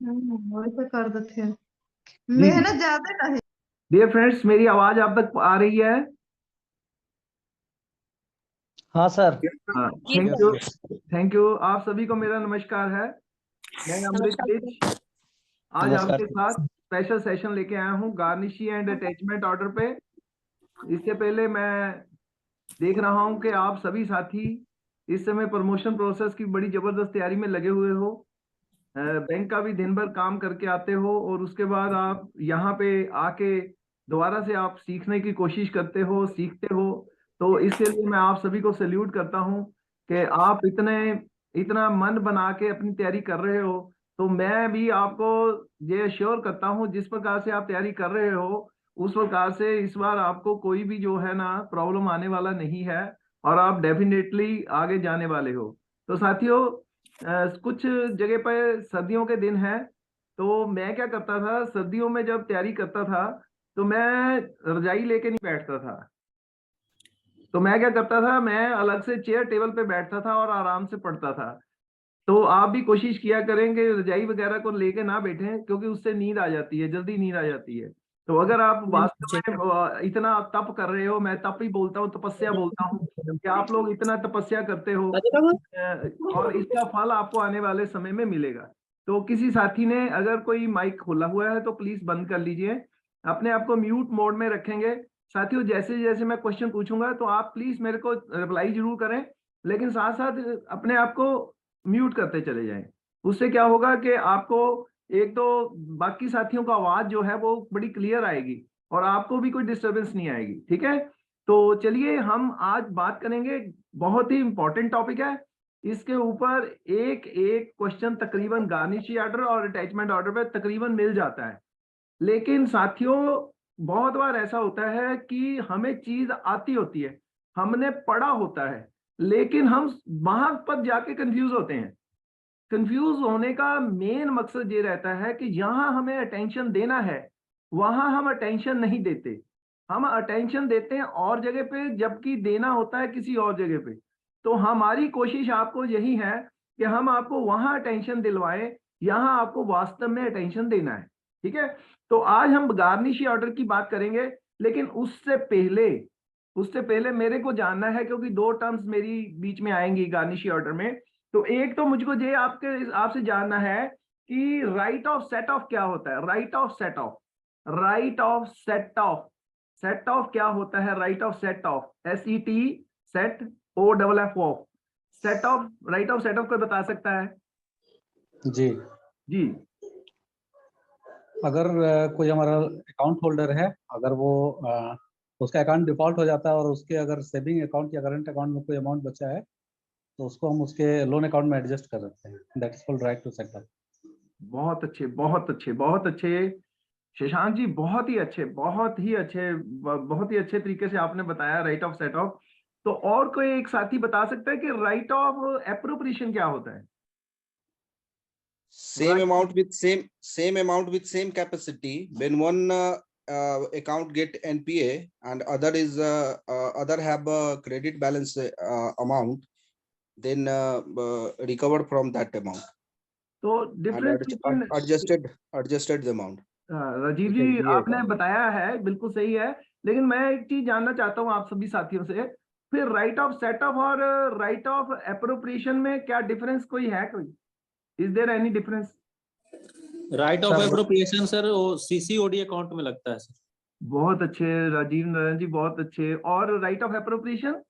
वैसे कर देते हैं। जी मेहनत ज्यादा है। डियर फ्रेंड्स, मेरी आवाज आप तक आ रही है? हाँ सर। हाँ, thank yes you. Yes. Thank you. आप सभी को मेरा नमस्कार है। मैं अमृत विज आज नमस्कार। आपके साथ स्पेशल सेशन लेके आया हूँ गार्निशी एंड अटैचमेंट ऑर्डर पे। इससे पहले मैं देख रहा हूँ कि आप सभी साथी इस समय प्रमोशन प्रोसेस की बड़ी जबरदस्त तैयारी में लगे हुए हो। बैंक का भी दिन भर काम करके आते हो और उसके बाद आप यहाँ पे आके दोबारा से आप सीखने की कोशिश करते हो, सीखते हो। तो इसके लिए मैं आप सभी को सैल्यूट करता हूँ कि आप इतना मन बना के अपनी तैयारी कर रहे हो। तो मैं भी आपको ये श्योर करता हूँ जिस प्रकार से आप तैयारी कर रहे हो उस प्रकार से इस बार आपको कोई भी जो है ना प्रॉब्लम आने वाला नहीं है और आप डेफिनेटली आगे जाने वाले हो। तो साथियों, कुछ जगह पर सर्दियों के दिन हैं। तो मैं क्या करता था सर्दियों में जब तैयारी करता था तो मैं रजाई लेके नहीं बैठता था। तो मैं क्या करता था, मैं अलग से चेयर टेबल पे बैठता था और आराम से पढ़ता था। तो आप भी कोशिश किया करेंगे रजाई वगैरह को लेके ना बैठें क्योंकि उससे नींद आ जाती है, जल्दी नींद आ जाती है। तो अगर आप वास्तव में इतना तप कर रहे हो, मैं तप ही बोलता हूँ, तपस्या बोलता हूँ कि आप लोग इतना तपस्या करते हो और इसका फल आपको आने वाले समय में मिलेगा। तो किसी साथी ने अगर कोई माइक खोला हुआ है तो प्लीज बंद कर लीजिए, अपने आप को म्यूट मोड में रखेंगे। साथियों, जैसे जैसे मैं क्वेश्चन पूछूंगा तो आप प्लीज मेरे को रिप्लाई जरूर करें, लेकिन साथ साथ अपने आप को म्यूट करते चले जाएं। उससे क्या होगा कि आपको एक तो बाकी साथियों का आवाज जो है वो बड़ी क्लियर आएगी और आपको भी कोई डिस्टरबेंस नहीं आएगी। ठीक है, तो चलिए हम आज बात करेंगे, बहुत ही इंपॉर्टेंट टॉपिक है। इसके ऊपर एक एक क्वेश्चन तकरीबन गार्निशी ऑर्डर और अटैचमेंट ऑर्डर पे तकरीबन मिल जाता है। लेकिन साथियों, बहुत बार ऐसा होता है कि हमें चीज आती होती है, हमने पढ़ा होता है, लेकिन हम वहां पर जाके कंफ्यूज होते हैं। कंफ्यूज होने का मेन मकसद ये रहता है कि जहां हमें अटेंशन देना है वहां हम अटेंशन नहीं देते। हम अटेंशन देते हैं और जगह पे जबकि देना होता है किसी और जगह पे। तो हमारी कोशिश आपको यही है कि हम आपको वहां अटेंशन दिलवाएं, यहां आपको वास्तव में अटेंशन देना है। ठीक है, तो आज हम गार्निशी ऑर्डर की बात करेंगे, लेकिन उससे पहले मेरे को जानना है, क्योंकि दो टर्म्स मेरी बीच में आएंगी गार्निशी ऑर्डर में। तो एक तो मुझको ये आपसे जानना है कि राइट ऑफ सेट ऑफ क्या होता है। Right of set of, right of set of, set of क्या होता है? Right of set of, SET, set OFF of, set of, right of set of कोई बता सकता है? जी, जी अगर कोई हमारा अकाउंट होल्डर है, अगर वो उसका अकाउंट डिफॉल्ट हो जाता है और उसके अगर सेविंग अकाउंट या करंट अकाउंट में कोई अमाउंट बचा है तो उसको हम उसके लोन अकाउंट में एडजस्ट कर सकते हैं। That is called right to set off. बहुत अच्छे, बहुत अच्छे, बहुत अच्छे शशांक जी, बहुत ही अच्छे, बहुत ही अच्छे, बहुत ही अच्छे तरीके से आपने बताया राइट ऑफ सेट ऑफ। तो और कोई एक साथी बता सकता है कि राइट ऑफ एप्रोप्रिएशन क्या होता है? Same amount with same amount with same capacity. When one account get NPA and other have a credit balance amount, then recover from that amount तो and difference between, adjusted the amount. Rajeev ji आपने बताया है, बिल्कुल सही है, लेकिन मैं एक चीज जानना चाहता हूँ आप सभी साथियों से, फिर राइट ऑफ सेट ऑफ और राइट ऑफ एप्रोप्रिएशन में क्या डिफरेंस कोई है? कोई is there any difference? Right of appropriation sir वो CCOD अकाउंट में लगता है सर। बहुत अच्छे राजीव नारायण जी, बहुत अच्छे। और राइट ऑफ एप्रोप्रिएशन?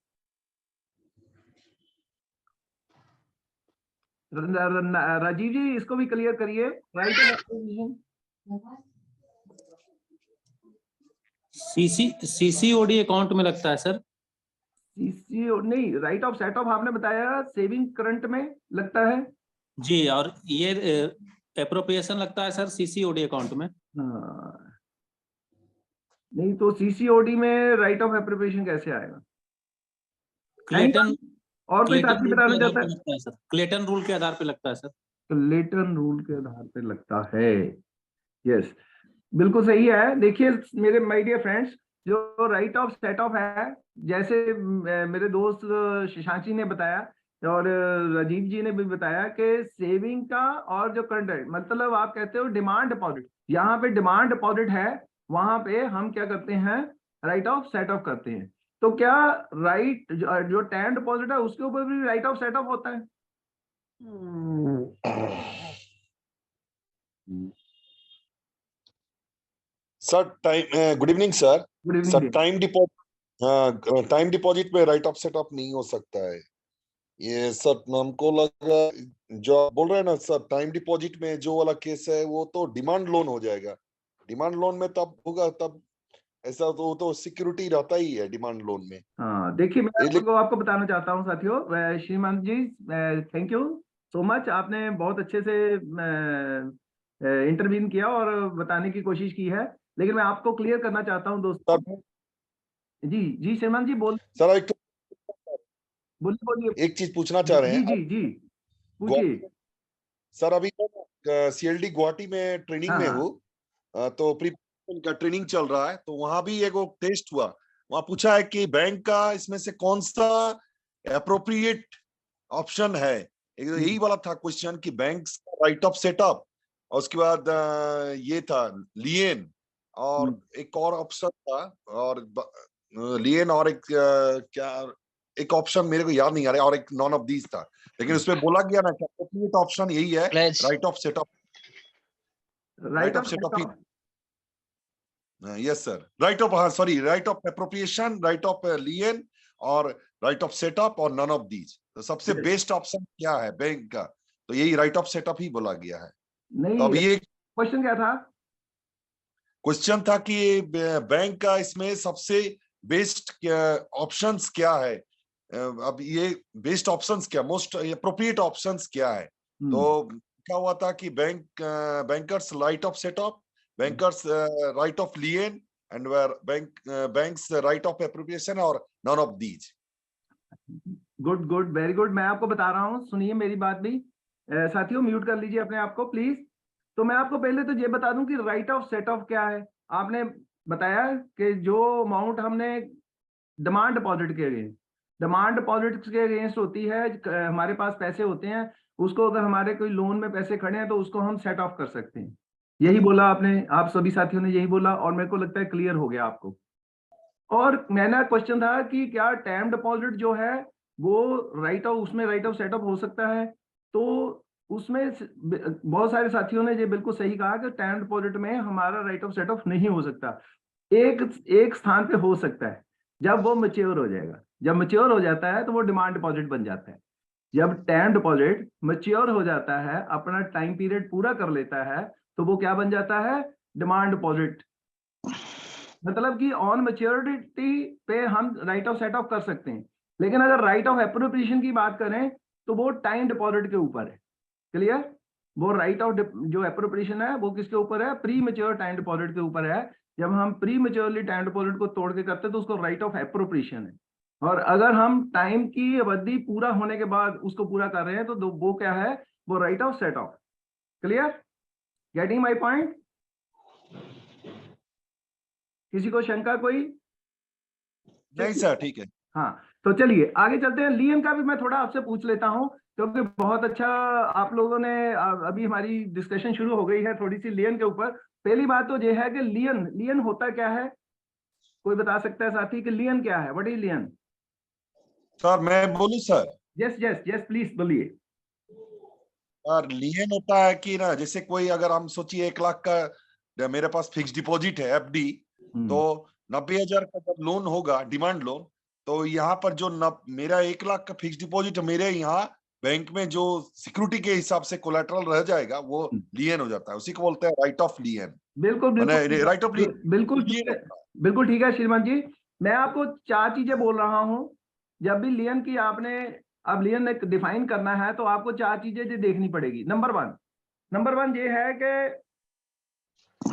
राजीव जी इसको भी क्लियर करिए, right of appropriation. CCOD account में लगता है सर। सीसीओ नहीं, राइट ऑफ सेट ऑफ आपने बताया सेविंग करंट में लगता है जी, और ये एप्रोप्रिएशन लगता है सर CCOD अकाउंट में। हाँ। नहीं तो सीसीओडी में राइट ऑफ एप्रोप्रिएशन कैसे आएगा? क्लेटन और कोई साथी रूल बताना के आधार चाहता पे है? लगता है सर। क्लेटन रूल के आधार पे लगता है सर। क्लेटन रूल के आधार पे लगता है। यस, बिल्कुल सही है। देखिए मेरे माय डियर फ्रेंड्स, जो राइट ऑफ सेट ऑफ है, जैसे मेरे दोस्त शशांक जी ने बताया, और राजीव जी ने भी बताया कि सेविंग का और जो करंट, मतलब आप कहते हो डिमांड डिपॉजिट, यहाँ पे डिमांड डिपॉजिट है, वहां पे हम क्या करते हैं, राइट ऑफ सेट ऑफ करते हैं। तो क्या राइट जो टाइम डिपॉजिट है उसके ऊपर भी राइट ऑफ सेट ऑफ होता है? Sir time good evening sir. Good evening sir time deposit में राइट ऑफ सेट ऑफ नहीं हो सकता है ये सर। हमको लगा जो आप बोल रहे हैं ना सर, टाइम डिपॉजिट में जो वाला केस है वो तो डिमांड लोन हो जाएगा। डिमांड लोन में तब होगा, तब ऐसा तो सिक्योरिटी रहता ही है डिमांड लोन में। हाँ देखिए, मैं ये आपको बताना चाहता हूँ साथियों, श्रीमान जी थैंक यू सो मच, आपने बहुत अच्छे से इंटरवीन किया और बताने की कोशिश की है, लेकिन मैं आपको क्लियर करना चाहता हूँ दोस्तों। सर, जी जी श्रीमान जी सर एक बोलिए एक चीज पूछना चाह रहे जी हैं जी जी पूछिए। सर। अभी CLD गुवाहाटी में ट्रेनिंग हाँ में हाँ हूँ, तो प्रिपरेशन का ट्रेनिंग चल रहा है, तो वहां भी एक टेस्ट हुआ। वहां पूछा है कि बैंक का इसमें से कौन सा अप्रोप्रिएट ऑप्शन है। यही वाला था क्वेश्चन कि बैंक राइट ऑफ सेटअप, और उसके बाद ये था लियन, और एक और ऑप्शन था, और लियन और एक क्या एक ऑप्शन मेरे को याद नहीं आ रहा, और एक नॉन ऑफ दीज था। लेकिन उसमें बोला गया ना कि अप्रोप्रिएट ऑप्शन यही है, right of setup. Right of setup ही, यस सर, राइट ऑफ, हाँ sorry, right of appropriation, right of lien, और राइट ऑफ सेटअप, और नन ऑफ दीज। तो सबसे बेस्ट ऑप्शन क्या है बैंक का, तो यही राइट ऑफ सेटअप ही बोला गया है। नहीं, तो अब ये क्वेश्चन क्या था? क्वेश्चन था कि बैंक का इसमें सबसे बेस्ट ऑप्शंस क्या है। अब ये बेस्ट ऑप्शंस क्या, मोस्ट अप्रोप्रिएट ऑप्शंस क्या है। तो क्या हुआ था कि bankers right of setup, bankers right of lien, and banks right of appropriation, और none of these. Good good, very good. मैं आपको बता रहा हूँ, सुनिए मेरी बात भी। साथियों म्यूट कर लीजिए अपने आप को प्लीज। तो मैं आपको पहले तो ये बता दूं कि राइट ऑफ सेट ऑफ क्या है। आपने बताया कि जो अमाउंट हमने डिमांड डिपॉजिट के अगेंस्ट, डिमांड डिपॉजिट के अगेंस्ट होती है, हमारे पास पैसे होते हैं, उसको अगर हमारे कोई लोन में पैसे खड़े हैं तो उसको हम सेट ऑफ कर सकते हैं। यही बोला आपने, आप सभी साथियों ने यही बोला, और मेरे को लगता है क्लियर हो गया आपको। और मैंने क्वेश्चन था कि क्या टाइम डिपॉजिट जो है वो राइट ऑफ, उसमें राइट ऑफ सेटअप हो सकता है? तो उसमें बहुत सारे साथियों ने ये बिल्कुल सही कहा कि टाइम डिपॉजिट में हमारा राइट ऑफ सेटअप नहीं हो सकता। एक स्थान पे हो सकता है, जब वो मैच्योर हो जाएगा। जब मैच्योर हो जाता है तो वो डिमांड डिपॉजिट बन जाता है। जब टाइम डिपॉजिट मैच्योर हो जाता है, अपना टाइम पीरियड पूरा कर लेता है, तो वो क्या बन जाता है? Demand deposit. मतलब कि ऑन मैच्योरिटी पे हम राइट ऑफ सेट ऑफ कर सकते हैं, लेकिन अगर राइट ऑफ एप्रोप्रिएशन की बात करें तो वो टाइम डिपॉजिट के ऊपर है। क्लियर? वो राइट ऑफ जो एप्रोप्रिएशन है वो किसके ऊपर है? प्री मैच्योर टाइम डिपॉजिट के ऊपर है। जब हम प्री मैच्योरली टाइम डिपॉजिट को तोड़ के करते हैं तो उसको राइट ऑफ एप्रोप्रिएशन है। और अगर हम टाइम की अवधि पूरा होने के बाद उसको पूरा कर रहे हैं तो वो क्या है? वो right of set of. Clear? Getting my point? किसी को शंका कोई? नहीं सर, ठीक है। हाँ, तो चलिए आगे चलते हैं। लियन का भी मैं थोड़ा आपसे पूछ लेता हूं, क्योंकि बहुत अच्छा आप लोगों ने अभी हमारी डिस्कशन शुरू हो गई है थोड़ी सी लियन के ऊपर। पहली बात तो यह है कि लियन होता क्या है? कोई बता सकता है साथी कि लियन क्या है? What is लियन? सर मैं बोलूं sir? Yes yes yes please बोलिए। सर लियन होता है कि ना, जैसे कोई, अगर हम सोचिए 1 लाख का मेरे पास फिक्स डिपॉजिट है FD, तो 90,000 का जब लोन होगा डिमांड लोन, तो यहाँ पर जो मेरा 1 लाख का फिक्स डिपॉजिट मेरे यहाँ बैंक में जो सिक्योरिटी के हिसाब से कोलैटरल रह जाएगा, वो लियन हो जाता है। उसी को बोलते हैं राइट ऑफ लियन। बिल्कुल बिल्कुल राइट ऑफ लियन, बिल्कुल बिल्कुल ठीक है श्रीमान जी। मैं आपको 4 चीजें बोल रहा हूं। जब भी लियन की आपने, अब लियन डिफाइन करना है तो आपको 4 चीजें देखनी पड़ेगी। नंबर वन ये है कि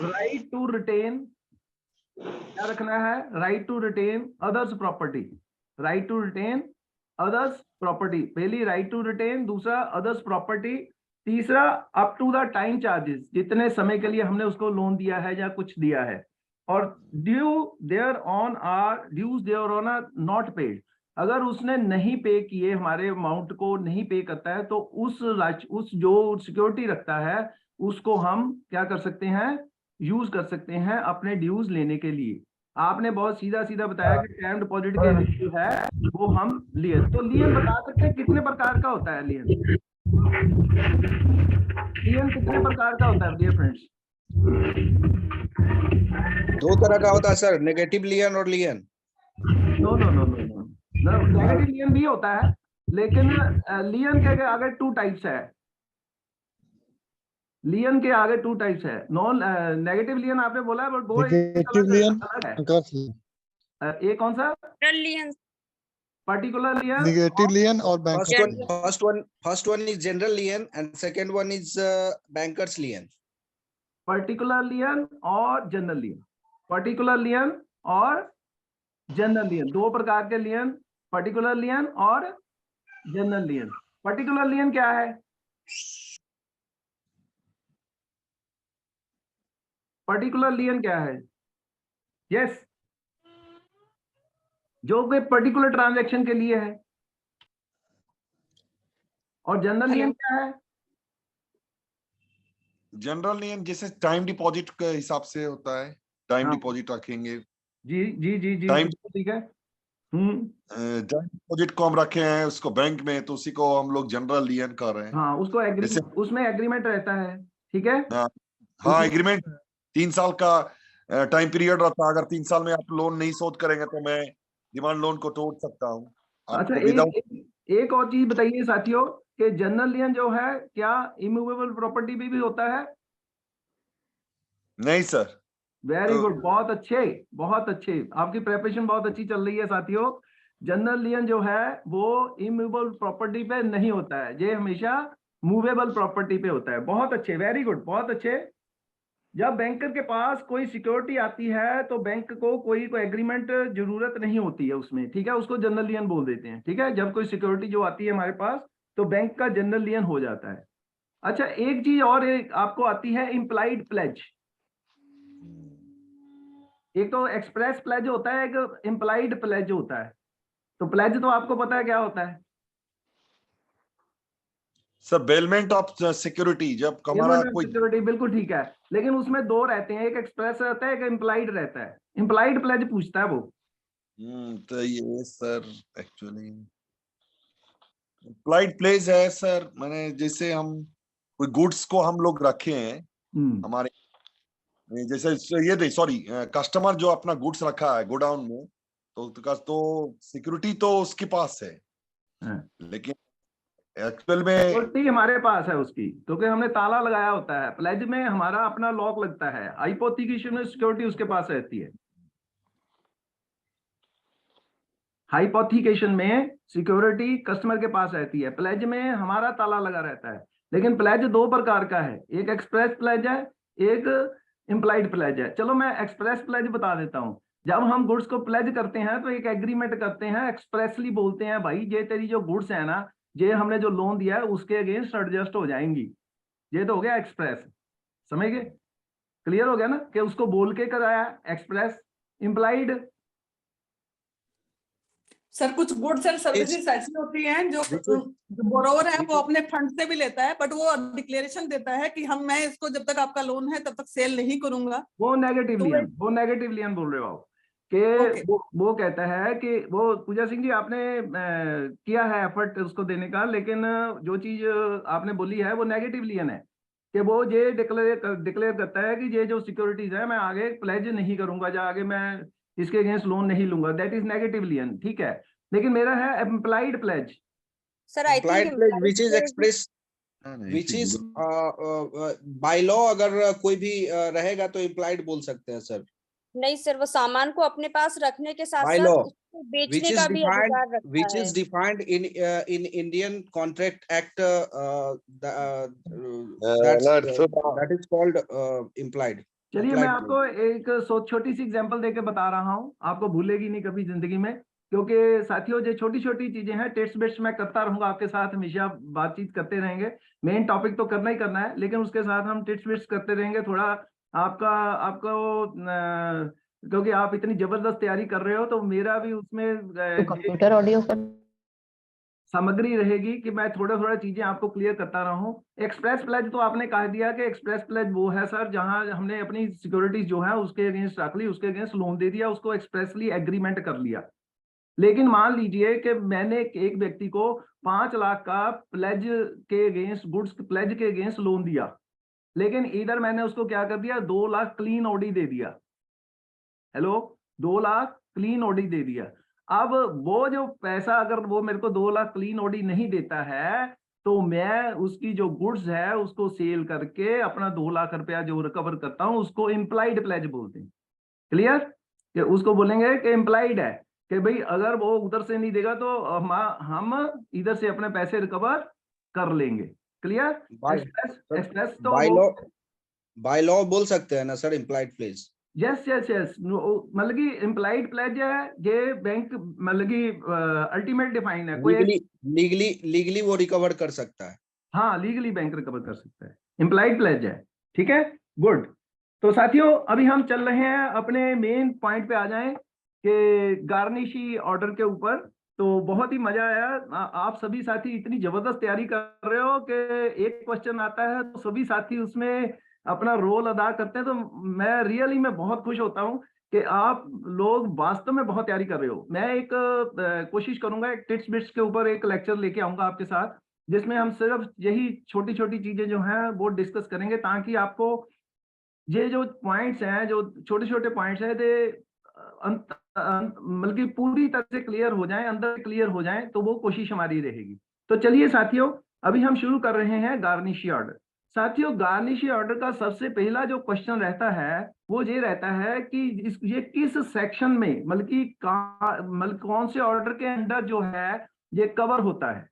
राइट टू रिटेन, क्या रखना है? Right to retain others property. Right to retain others property, पहली राइट टू रिटेन, दूसरा अदर्स प्रॉपर्टी, तीसरा up to the time charges, जितने समय के लिए हमने उसको लोन दिया है या कुछ दिया है, और dues thereon are not paid. अगर उसने नहीं पे किए, हमारे अमाउंट को नहीं पे करता है, तो उस जो सिक्योरिटी रखता है उसको हम क्या कर सकते हैं, यूज कर सकते हैं अपने ड्यूज लेने के लिए। आपने बहुत सीधा सीधा बताया कि टाइम डिपॉजिट के लिए जो है वो हम लियन, तो लियन बता सकते हैं कितने प्रकार का होता है लियन? लियन कितने प्रकार का होता है डियर फ्रेंड्स? दो तरह का होता है सर, नेगेटिव लियन और lien. No no no no no, negative lien भी होता है, लेकिन लियन के आगे 2 टाइप्स है। लियन के आगे 2 टाइप्स है। नॉन नेगेटिव लियन आपने बोला है, बट वो नेगेटिव लियन, अलग है। एक कौन सा? पर्टिकुलर लियन। नेगेटिव लियन और First one is general lien and second one is bankers lien. Particular lien और जनरल लियन। पर्टिकुलर लियन और जनरल लियन, 2 प्रकार के लियन, पर्टिकुलर लियन और जनरल लियन। पर्टिकुलर लियन क्या है? पर्टिकुलर लियन क्या है? यस, जो कोई पर्टिकुलर ट्रांजैक्शन के लिए है। और जनरल लियन क्या है? जनरल लियन जैसे टाइम डिपॉजिट के हिसाब से होता है, टाइम हाँ। डिपॉजिट रखेंगे, जी जी जी जी, टाइम ठीक है। टाइम डिपॉजिट को हम रखे हैं उसको बैंक में, तो उसी को हम लोग जनरल लियन कर रहे हैं। हाँ, उसको जैसे उसमें एग्रीमेंट रहता है, ठीक है। हाँ एग्रीमेंट 3 साल का टाइम पीरियड रहता है। अगर 3 साल में आप लोन नहीं शोध करेंगे तो मैं डिमांड लोन को तोड़ सकता हूँ। अच्छा, आपको विदाउट एक और चीज बताइए साथियों कि जनरल लियन जो है क्या इमूवेबल प्रॉपर्टी भी होता है? नहीं सर। वेरी गुड, बहुत अच्छे, बहुत अच्छे, आपकी प्रिपरेशन बहुत अच्छी चल रही है साथियों। जनरल लियन जो है वो इमूवेबल प्रॉपर्टी पे नहीं होता है, ये हमेशा मूवेबल प्रॉपर्टी पे होता है। बहुत अच्छे, वेरी गुड, बहुत अच्छे। जब बैंकर के पास कोई सिक्योरिटी आती है तो बैंक को कोई एग्रीमेंट जरूरत नहीं होती है उसमें, ठीक है, उसको जनरल लियन बोल देते हैं, ठीक है। जब कोई सिक्योरिटी जो आती है हमारे पास तो बैंक का जनरल लियन हो जाता है। अच्छा, एक चीज और आपको आती है इम्प्लाइड प्लेज। एक तो एक्सप्रेस प्लेज होता है, एक इम्प्लाइड प्लेज होता है। तो प्लेज तो आपको पता है क्या होता है? सर बेलमेंट ऑफ सिक्योरिटी, जब हमारा कोई सिक्योरिटी, बिल्कुल ठीक है, लेकिन उसमें 2 रहते हैं, एक एक्सप्रेस रहता है, एक इम्प्लाइड रहता है। इम्प्लाइड प्लेज पूछता है वो। तो ये सर एक्चुअली इम्प्लाइड प्लेज है सर, मैंने जैसे हम कोई गुड्स को हम लोग रखे हैं हमारे, जैसे ये नहीं सॉरी, कस्टमर जो अपना गुड्स रखा है गोडाउन में, तो सिक्योरिटी तो उसके पास है, लेकिन एक्चुअल में सिक्योरिटी हमारे पास है उसकी, क्योंकि हमने ताला लगाया होता है। प्लेज में हमारा अपना लॉक लगता है, हाइपोथिकेशन में सिक्योरिटी उसके पास रहती है। हाइपोथिकेशन में सिक्योरिटी कस्टमर के पास रहती है, प्लेज में हमारा ताला लगा रहता है। लेकिन प्लेज 2 प्रकार का है, एक एक्सप्रेस प्लेज है, एक इम्प्लाइड प्लेज है। चलो मैं एक्सप्रेस प्लेज बता देता हूं। जब हम गुड्स को प्लेज करते हैं तो एक एग्रीमेंट करते हैं, एक्सप्रेसली बोलते हैं भाई ये तेरी जो गुड्स है ना, ये हमने जो लोन दिया है उसके अगेंस्ट एडजस्ट हो जाएंगी। ये तो हो गया एक्सप्रेस, समझ गए? क्लियर हो गया ना कि उसको बोल के कराया एक्सप्रेस। इम्प्लाइड सर कुछ गुड्स एंड सर्विसेज ऐसी होती हैं जो बोरोवर है वो अपने फंड से भी लेता है, बट वो डिक्लेरेशन देता है कि मैं इसको जब तक आपका लोन है तब तक सेल नहीं करूंगा। वो नेगेटिव लियन, वो नेगेटिव लियन बोल रहे हो आप कि वो कहता है कि वो पूजा सिंह जी आपने किया है एफर्ट उसको देने का, लेकिन जो चीज आपने बोली है वो नेगेटिव लियन है कि वो ये डिक्लेयर करता है कि ये जो सिक्योरिटीज है मैं आगे प्लेज नहीं करूंगा, या आगे मैं इसके अगेंस्ट लोन नहीं लूंगा। दैट इज नेगेटिव लियन, ठीक है। लेकिन मेरा है implied pledge. Sir I think which is express, which is by law अगर कोई भी रहेगा तो इम्प्लाइड बोल सकते हैं सर। नहीं सर, वो सामान को अपने पास रखने के साथ By साथ law, उसको बेचने का भी अधिकार रखता which है। is defined in Indian Contract Act, that is called implied. चलिए मैं आपको एक छोटी सी एग्जांपल देके बता रहा हूँ, आपको भूलेगी नहीं कभी जिंदगी में, क्योंकि साथियों जो छोटी छोटी चीजें हैं टेस्ट बेस्ट मैं करता रहूंगा आपके साथ, हमेशा बातचीत करते रहेंगे। मेन टॉपिक तो करना ही करना है, लेकिन उसके साथ हम टिप्स बेस्ट करते रहेंगे। थोड़ा आपको क्योंकि आप इतनी जबरदस्त तैयारी कर रहे हो, तो मेरा भी उसमें ये कंप्यूटर ऑडियो पर सामग्री रहेगी कि मैं थोड़ा थोड़ा चीजें आपको क्लियर करता रहा हूँ। एक्सप्रेस प्लेज तो आपने कह दिया कि एक्सप्रेस प्लेज वो है सर जहां हमने अपनी सिक्योरिटीज जो है उसके अगेंस्ट रख ली, उसके अगेंस्ट लोन दे दिया, उसको एक्सप्रेसली एग्रीमेंट कर लिया। लेकिन मान लीजिए कि मैंने एक व्यक्ति को 5 लाख का प्लेज के अगेंस्ट, गुड्स प्लेज के अगेंस्ट लोन दिया, लेकिन इधर मैंने उसको क्या कर दिया, 2 लाख क्लीन ओडी दे दिया। हेलो, 2 लाख क्लीन ओडी दे दिया। अब वो जो पैसा अगर वो मेरे को 2 लाख क्लीन ओडी नहीं देता है, तो मैं उसकी जो गुड्स है उसको सेल करके अपना 2 लाख रुपया जो रिकवर करता हूं उसको इम्प्लाइड प्लेज बोलते हैं। क्लियर? कि उसको बोलेंगे कि इम्प्लाइड है कि भाई अगर वो उधर से नहीं देगा तो हम इधर से अपने पैसे रिकवर कर लेंगे। क्लियर? एक्सप्रेस तो बाय लॉ बोल सकते हैं ना sir implied pledge? Yes yes yes, मतलब कि इम्प्लाइड प्लेज है ये बैंक, मतलब कि अल्टीमेट डिफाइन है। कोई लीगली वो रिकवर कर सकता है। हाँ, लीगली बैंक रिकवर कर सकता है, इम्प्लाइड प्लेज है। ठीक है, गुड। तो साथियों अभी हम चल रहे हैं अपने मेन पॉइंट पे आ जाएं कि गार्निशी ऑर्डर के ऊपर। तो बहुत ही मजा आया, आप सभी साथी इतनी जबरदस्त तैयारी कर रहे हो कि एक क्वेश्चन आता है तो सभी साथी उसमें अपना रोल अदा करते हैं। तो मैं रियली में बहुत खुश होता हूं कि आप लोग वास्तव में बहुत तैयारी कर रहे हो। मैं एक कोशिश करूंगा, एक टिप्स बिट्स के ऊपर एक लेक्चर लेके आऊंगा आपके साथ, जिसमें हम सिर्फ यही छोटी छोटी चीजें जो हैं वो डिस्कस करेंगे, ताकि आपको ये जो पॉइंट्स हैं, जो छोटे छोटे पॉइंट्स हैं, मतलब कि पूरी तरह से क्लियर हो जाएं, अंदर क्लियर हो जाएं, तो वो कोशिश हमारी रहेगी। तो चलिए साथियों अभी हम शुरू कर रहे हैं गार्निशी ऑर्डर। साथियों गार्निशी ऑर्डर का सबसे पहला जो क्वेश्चन रहता है वो ये रहता है कि ये किस सेक्शन में, मतलब कि मतलब कौन से ऑर्डर के अंडर जो है ये कवर होता है।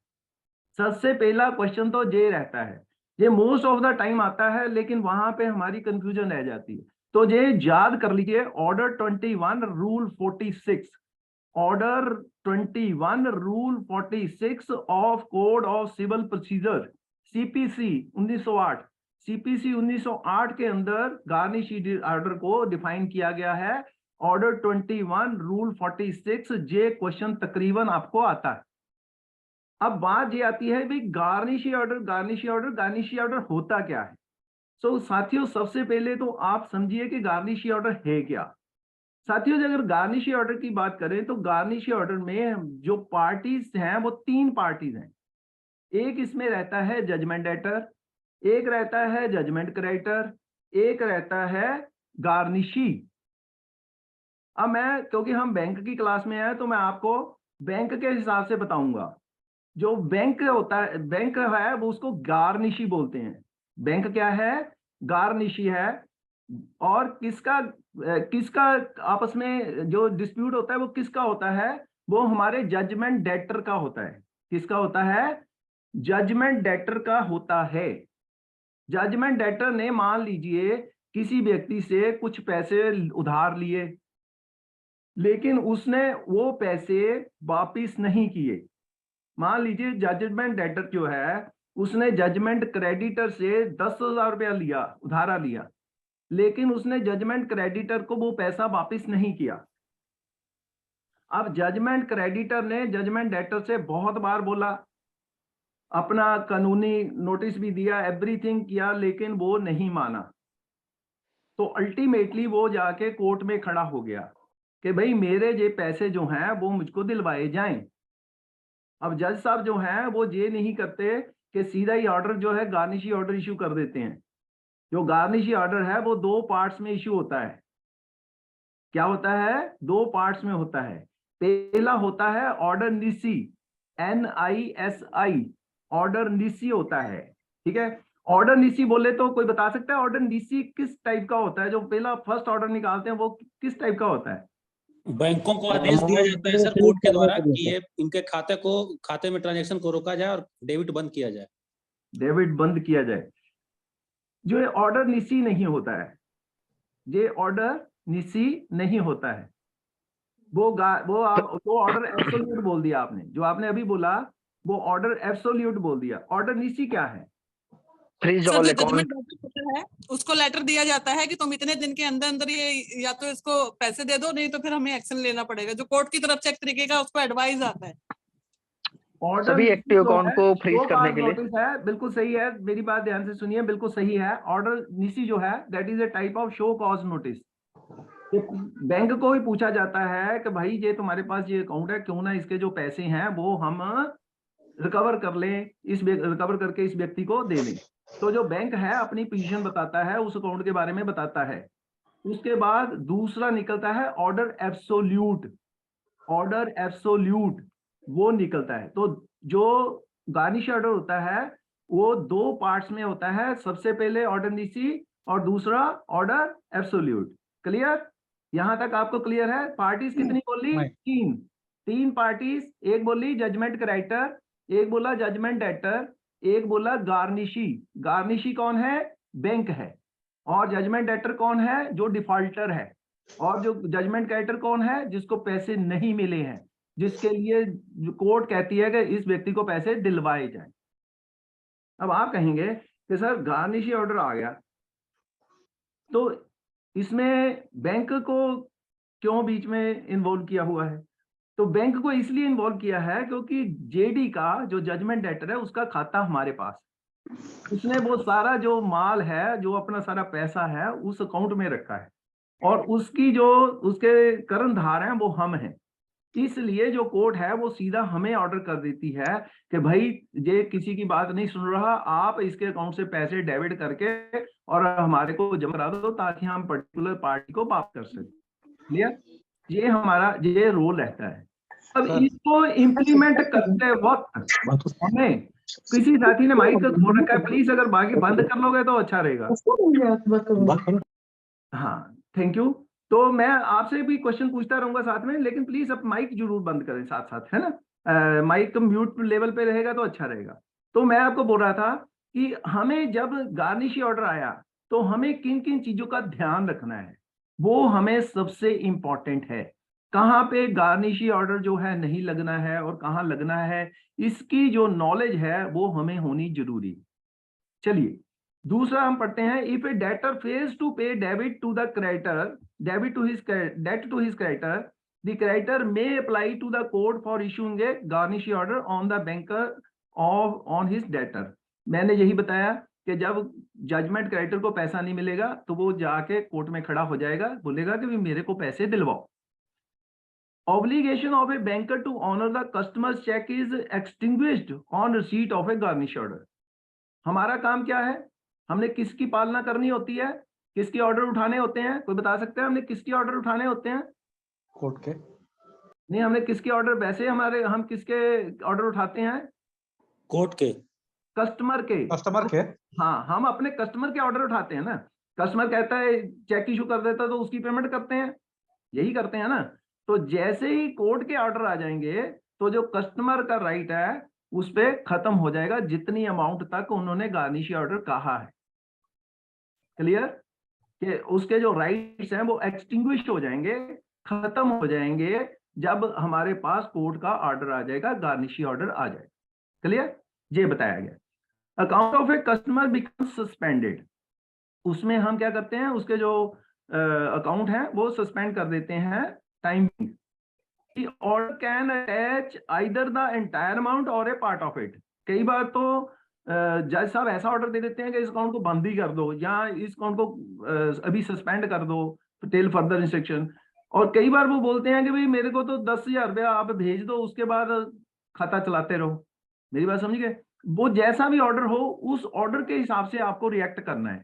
सबसे पहला क्वेश्चन तो ये रहता है, ये मोस्ट ऑफ द टाइम आता है, लेकिन वहां पे हमारी कंफ्यूजन रह जाती है। तो ये याद कर लीजिए, order 21 rule 46, order 21 rule 46 of code of civil procedure CPC 1908, CPC 1908 के अंदर गार्निशी ऑर्डर को डिफाइन किया गया है। ऑर्डर 21 रूल 46 ये क्वेश्चन तकरीबन आपको आता है। अब बात ये आती है भाई garnishee order, garnishee order, garnishee order होता क्या है। सो साथियों सबसे पहले तो आप समझिए कि गार्निशी ऑर्डर है क्या। साथियों अगर गार्निशी ऑर्डर की बात करें तो गार्निशी ऑर्डर में जो पार्टीज हैं वो 3 पार्टीज हैं। एक इसमें रहता है जजमेंट डेटर, एक रहता है जजमेंट क्रेडिटर, एक रहता है गार्निशी। अब मैं, क्योंकि हम बैंक की क्लास में हैं, तो मैं आपको बैंक के हिसाब से बताऊंगा। जो बैंक होता है, बैंक है वो उसको गार्निशी बोलते हैं। बैंक क्या है? गार्निशी है। और किसका आपस में जो डिस्प्यूट होता है वो किसका होता है? वो हमारे जजमेंट डेटर का होता है। किसका होता है? जजमेंट डेटर का होता है। जजमेंट डेटर ने मान लीजिए किसी व्यक्ति से कुछ पैसे उधार लिए, लेकिन उसने वो पैसे वापिस नहीं किए। मान लीजिए जजमेंट डेटर जो है उसने जजमेंट क्रेडिटर से 10,000 रुपया लिया, उधारा लिया, लेकिन उसने जजमेंट क्रेडिटर को वो पैसा वापस नहीं किया। अब जजमेंट क्रेडिटर ने जजमेंट डेटर से बहुत बार बोला, अपना कानूनी नोटिस भी दिया, एवरीथिंग किया, लेकिन वो नहीं माना। तो अल्टीमेटली वो जाके कोर्ट में खड़ा हो गया कि भाई मेरे ये पैसे जो हैं वो मुझको दिलवाए जाएं। अब जज साहब जो हैं वो ये नहीं करते कि सीधा ही ऑर्डर जो है गार्निशी ऑर्डर इशू कर देते हैं। जो गार्निशी ऑर्डर है वो 2 पार्ट्स में इशू होता है। क्या होता है? 2 पार्ट्स में होता है। पहला होता है ऑर्डर निसी, NISI, ऑर्डर निसी होता है। ठीक है, ऑर्डर निसी बोले तो कोई बता सकता है ऑर्डर निसी किस टाइप का होता है? जो पहला फर्स्ट ऑर्डर निकालते हैं वो किस टाइप का होता है? बैंकों को आदेश दिया जाता है सर कोर्ट के द्वारा कि ये इनके खाते में ट्रांजैक्शन को रोका जाए और डेबिट बंद किया जाए। डेबिट बंद किया जाए। जो ये ऑर्डर निसी नहीं होता है, ये ऑर्डर निसी नहीं होता है। वो ऑर्डर एब्सोल्यूट बोल दिया आपने, जो आपने अभी बोला वो ऑर्डर एब्सोल्यूट बोल दिया। ऑर्डर निसी क्या है? जजमेंट है उसको लेटर दिया जाता है कि तुम इतने दिन के अंदर अंदर ये या तो इसको पैसे दे दो, नहीं तो फिर हमें एक्शन लेना पड़ेगा। जो कोर्ट की तरफ से एक तरीके का उसको एडवाइस आता है। ऑर्डर सभी एक्टिव अकाउंट को फ्रीज करने के लिए। नोटिस है, बिल्कुल सही है, मेरी बात ध्यान से सुनिए, बिल्कुल सही है। ऑर्डर नीसी जो है that is a type of show cause notice. Bank को ही पूछा जाता है कि भाई ये तुम्हारे पास ये अकाउंट है, क्यों ना इसके जो पैसे हैं वो हम रिकवर कर लें, रिकवर करके इस व्यक्ति को दे दें। तो जो बैंक है अपनी पोजीशन बताता है, उस अकाउंट के बारे में बताता है। उसके बाद दूसरा निकलता है ऑर्डर एब्सोल्यूट। ऑर्डर एब्सोल्यूट वो निकलता है। तो जो गार्निश ऑर्डर होता है वो दो पार्ट्स में होता है, सबसे पहले ऑर्डर नीसी और दूसरा ऑर्डर एब्सोल्यूट। क्लियर? यहां तक आपको क्लियर है? पार्टीज कितनी बोली? तीन पार्टीज। एक बोली जजमेंट क्राइटर, एक बोला जजमेंट डेटर, एक बोला गार्निशी। गार्निशी कौन है? बैंक है। और जजमेंट डेटर कौन है? जो डिफॉल्टर है। और जो जजमेंट क्राइटर कौन है? जिसको पैसे नहीं मिले हैं, जिसके लिए कोर्ट कहती है कि इस व्यक्ति को पैसे दिलवाए जाए। अब आप कहेंगे कि सर गार्निशी ऑर्डर आ गया तो इसमें बैंक को क्यों बीच में इन्वॉल्व किया हुआ है? तो बैंक को इसलिए इन्वॉल्व किया है क्योंकि जेडी का जो जजमेंट डेटर है उसका खाता हमारे पास, उसने वो सारा जो माल है, जो अपना सारा पैसा है उस अकाउंट में रखा है, और उसकी जो उसके कर्णधार हैं वो हम हैं। इसलिए जो कोर्ट है वो सीधा हमें ऑर्डर कर देती है कि भाई ये किसी की बात नहीं सुन रहा, आप इसके अकाउंट से पैसे डेबिट करके और हमारे को जमा करा दो ताकि हम पर्टिकुलर पार्टी को वापस कर सकें। क्लियर? ये हमारा ये रोल रहता है। अब इसको इम्प्लीमेंट करते वक्त हमें किसी साथी ने माइक खोल रखा है, प्लीज अगर बाकी बंद कर लोगे तो अच्छा रहेगा। हाँ, थैंक यू। तो मैं आपसे भी क्वेश्चन पूछता रहूंगा साथ में, लेकिन प्लीज अब माइक जरूर बंद करें साथ साथ, है ना? माइक म्यूट लेवल पे रहेगा तो अच्छा रहेगा। तो मैं आपको बोल रहा था कि हमें जब गार्निशी ऑर्डर आया तो हमें किन किन चीजों का ध्यान रखना है, वो हमें सबसे इंपॉर्टेंट है। कहाँ पे गार्निशी ऑर्डर जो है नहीं लगना है और कहाँ लगना है, इसकी जो नॉलेज है वो हमें होनी जरूरी। चलिए दूसरा हम पढ़ते हैं। If a debtor fails to pay debit to the creditor, debit to his debt to his creditor, the creditor may apply to the court for issuing a garnishee order on the banker of on his debtor. मैंने यही बताया कि जब judgement creditor को पैसा नहीं मिलेगा तो वो जाके कोर्ट में खड़ा हो जाएगा, बोलेगा कि मेरे को पैसे दिलवाओ। Obligation of a banker to honor the customer's check is extinguished on receipt of a garnish order. हमारा काम क्या है? हमने किसकी पालना करनी होती है? किसके ऑर्डर उठाने होते हैं? कोई बता सकता है हमने किसके ऑर्डर उठाने होते हैं? कोर्ट के नहीं, हमने किसके ऑर्डर, वैसे हमारे हम किसके ऑर्डर उठाते हैं? कोर्ट के, कस्टमर के। हाँ, हम अपने कस्टमर के ऑर्डर उठाते हैं ना। कस्टमर कहता है चेक इशू कर देता तो उसकी पेमेंट करते हैं, यही करते हैं ना। तो जैसे ही कोर्ट के ऑर्डर आ जाएंगे तो जो कस्टमर का राइट है उस पे खत्म हो जाएगा, जितनी अमाउंट तक उन्होंने गार्निशी ऑर्डर कहा है। क्लियर? कि उसके जो राइट्स हैं वो एक्सटिंग्विश हो जाएंगे, खत्म हो जाएंगे जब हमारे पास कोर्ट का ऑर्डर आ जाएगा, गार्निशी ऑर्डर आ जाएगा। क्लियर? ये बताया गया। Account of a customer becomes suspended, उसमें हम क्या करते हैं, उसके जो अकाउंट है वो सस्पेंड कर देते हैं time. Order can attach either the entire amount और ए पार्ट ऑफ इट। कई बार तो जज साहब ऐसा ऑर्डर दे देते हैं कि इस अकाउंट को बंद ही कर दो या इस अकाउंट को अभी सस्पेंड कर दो टिल फर्दर इंस्ट्रक्शन। और कई बार वो बोलते हैं कि भाई मेरे को तो 10,000 रुपया आप भेज दो, उसके बाद खाता चलाते रहो। मेरी बात समझ गए? वो जैसा भी ऑर्डर हो उस ऑर्डर के हिसाब से आपको रिएक्ट करना है।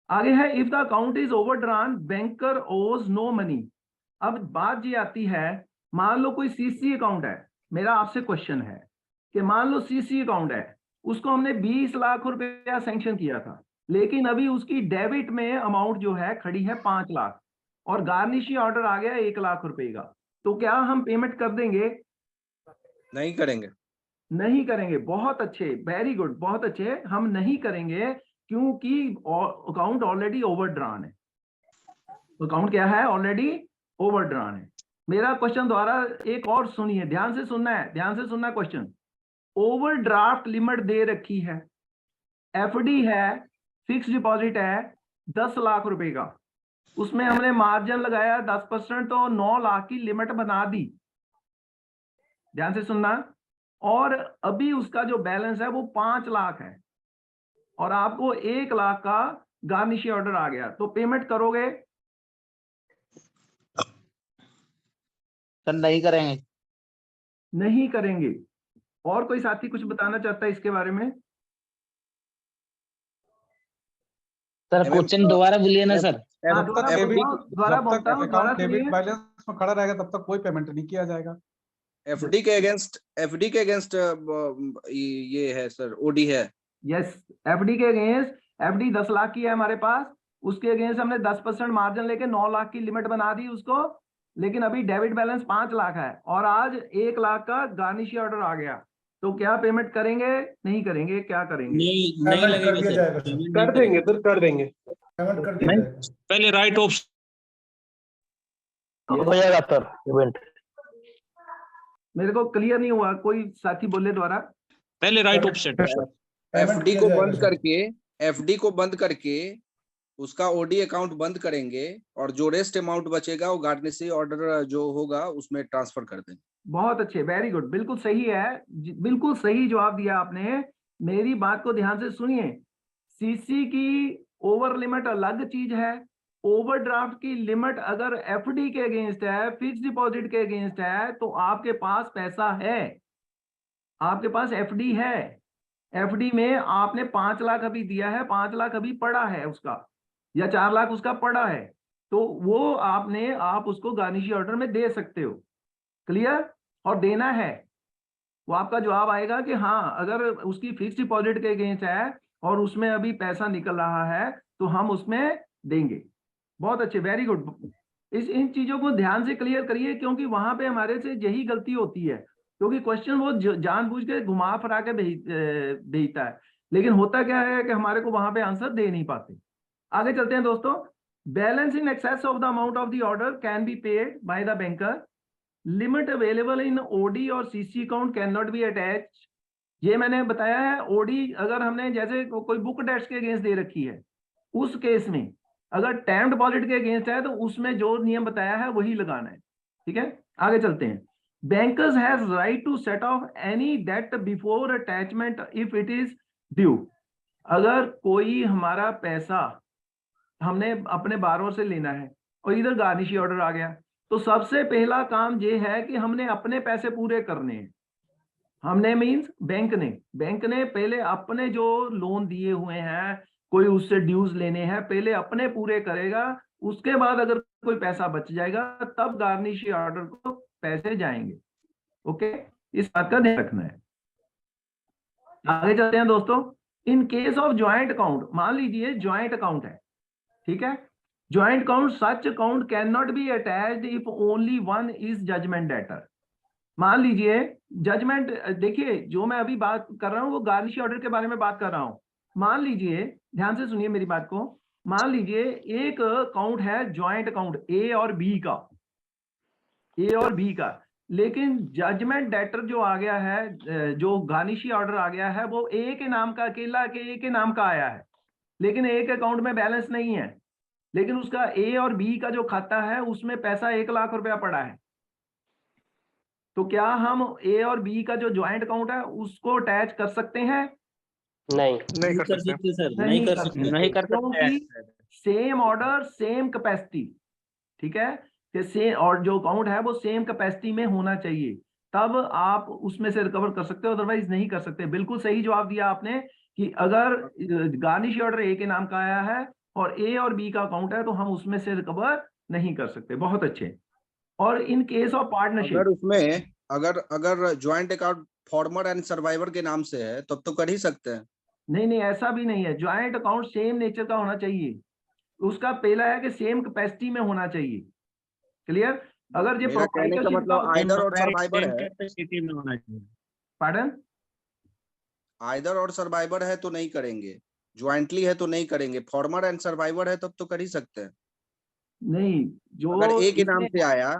आगे है if the account is overdrawn banker owes no money. अब बात ये आती है, मान लो कोई सीसी अकाउंट है, मेरा आपसे क्वेश्चन है कि मान लो सीसी अकाउंट है, उसको हमने 20 लाख रुपया सैंक्शन किया था, लेकिन अभी उसकी डेबिट में अमाउंट जो है खड़ी है 5 लाख और गार्निशी ऑर्डर आ गया 1 लाख रुपए का, तो क्या हम पेमेंट कर देंगे? नहीं करेंगे। नहीं करेंगे। बहुत अच्छे, वेरी गुड, बहुत अच्छे। हम नहीं करेंगे क्योंकि अकाउंट ऑलरेडी ओवरड्रान है। अकाउंट क्या है? ऑलरेडी ओवरड्रान है। मेरा क्वेश्चन द्वारा एक और सुनिए, ध्यान से सुनना है, ध्यान से सुनना क्वेश्चन। ओवरड्राफ्ट लिमिट दे रखी है, एफडी है फिक्स डिपॉजिट है 10 लाख रुपए का, उसमें हमने मार्जिन लगाया 10%, तो 9 लाख की लिमिट बना दी। ध्यान से सुनना। और अभी उसका जो बैलेंस है वो 5 लाख है और आपको 1 लाख का गार्निशी ऑर्डर आ गया, तो पेमेंट करोगे? सर नहीं करेंगे। नहीं करेंगे। और कोई साथी कुछ बताना चाहता है इसके बारे में? सर क्वेश्चन दोबारा बोलिए ना सर। हाँ, जब तक दोबारा बोलता हूँ, दोबारा अकाउंट डेबिट सुनिए। बैलेंस में खड़ा रहेगा तब तक कोई पेमेंट नहीं किया जाएगा। एफडी के अगेंस्ट ये है सर, ओडी है। यस, एफडी के अगेंस्ट, एफडी 10 लाख की है हमारे पास, उसके अगेंस्ट हमने 10% मार्जिन लेके 9 लाख की लिमिट बना दी उसको, लेकिन अभी डेबिट बैलेंस 5 लाख है और आज 1 लाख का गार्निशी ऑर्डर आ गया, तो क्या पेमेंट करेंगे? नहीं करेंगे? क्या करेंगे? नहीं लगेगा सर, कर देंगे सर, कर देंगे, पेमेंट कर दिया जाएगा। पहले राइट ऑप्शन हो जाएगा सर पेमेंट। मेरे को क्लियर नहीं हुआ, कोई साथी बोले दोबारा। पहले राइट ऑप्शन एफडी को बंद करके, एफडी को बंद करके उसका ओडी अकाउंट बंद करेंगे और जो रेस्ट अमाउंट बचेगा वो गार्निशी ऑर्डर जो होगा उसमें ट्रांसफर कर देंगे। बहुत अच्छे, वेरी गुड, बिल्कुल सही है, बिल्कुल सही जवाब दिया आपने। मेरी बात को ध्यान से सुनिए। सीसी की ओवर लिमिट अलग चीज है, ओवरड्राफ्ट की लिमिट अगर एफडी के अगेंस्ट है, फिक्स डिपॉजिट के अगेंस्ट है, तो आपके पास पैसा है, आपके पास एफडी है। एफडी में आपने 5 लाख अभी दिया है, 5 लाख अभी पड़ा है उसका, या 4 लाख उसका पड़ा है, तो वो आप उसको गार्निशी ऑर्डर में दे सकते हो। क्लियर? और देना है, वो आपका जवाब आएगा कि हाँ, अगर उसकी फिक्स डिपॉजिट के अगेंस्ट है और उसमें अभी पैसा निकल रहा है तो हम उसमें देंगे। बहुत अच्छे, वेरी गुड। इन चीजों को ध्यान से क्लियर करिए, क्योंकि वहां पे हमारे से यही गलती होती है, क्योंकि क्वेश्चन वो जानबूझ के घुमा फिरा के भेजता है, लेकिन होता क्या है कि हमारे को वहां पे आंसर दे नहीं पाते। आगे चलते हैं दोस्तों। Balance in excess of the amount of the order can be paid by the banker. Limit available in OD और CC account can not be attach. ये मैंने बताया है, ओडी अगर हमने जैसे कोई बुक डेट्स के अगेंस्ट दे रखी है, उस केस में अगर टाइम डिपॉजिट के अगेंस्ट है तो उसमें जो नियम बताया है वही लगाना है। ठीक है, आगे चलते हैं। Bankers has right to set off any debt before attachment if it is due. अगर कोई हमारा पैसा हमने अपने बारों से लेना है और इधर गार्निशी ऑर्डर आ गया, तो सबसे पहला काम ये है कि हमने अपने पैसे पूरे करने हैं। हमने मींस बैंक ने पहले अपने जो लोन दिए हुए हैं, कोई उससे ड्यूज लेने हैं, पहले अपने पूरे करेगा, उसके बाद अगर कोई पैसा बच जाएगा तब गार्निशी ऑर्डर को पैसे जाएंगे। ओके, इस बात का ध्यान रखना है। आगे चलते हैं दोस्तों। In case of joint account, मान लीजिए ज्वाइंट अकाउंट है, ठीक है, joint account, such account can not be attached if only one is judgment debtor. मान लीजिए जजमेंट, देखिए जो मैं अभी बात कर रहा हूं वो गार्निशी ऑर्डर के बारे में बात कर रहा हूं। मान लीजिए, ध्यान से सुनिए मेरी बात को, मान लीजिए एक अकाउंट है ज्वाइंट अकाउंट ए और बी का, लेकिन जजमेंट डेटर जो आ गया है, जो गार्निशी ऑर्डर आ गया है, वो ए के नाम का, अकेला के ए के नाम का आया है, लेकिन ए के अकाउंट में बैलेंस नहीं है, लेकिन उसका ए और बी का जो खाता है उसमें पैसा 1 लाख रुपया पड़ा है। तो क्या हम ए और बी का जो ज्वाइंट अकाउंट है उसको अटैच कर सकते हैं? नहीं कर सकते सर, नहीं कर सकते, क्योंकि सेम ऑर्डर सेम कैपेसिटी, ठीक है, कि और जो अकाउंट है वो सेम कैपेसिटी में होना चाहिए, तब आप उसमें से रिकवर कर सकते हो, अदरवाइज नहीं कर सकते। बिल्कुल सही जवाब दिया आपने कि अगर गार्निशी ऑर्डर ए के नाम का आया है और ए और बी का अकाउंट है तो हम उसमें से रिकवर नहीं कर सकते। बहुत अच्छे। और इन केस ऑफ पार्टनरशिप, अगर उसमें अगर joint account farmer and survivor के नाम से है तब तो कर ही सकते हैं। नहीं, ऐसा भी नहीं है। ज्वाइंट अकाउंट सेम नेचर का होना चाहिए, उसका पहला है कि सेम कैपेसिटी में होना चाहिए। क्लियर? अगर ये कहने का मतलब आइदर और सर्वाइवर है, कैपेसिटी में होना चाहिए। पार्डन? आइदर और सर्वाइवर है तो नहीं करेंगे, ज्वाइंटली है तो नहीं करेंगे, फॉर्मर एंड सर्वाइवर है तब तो कर ही सकते हैं। नहीं, जो अगर ए के नाम से आया,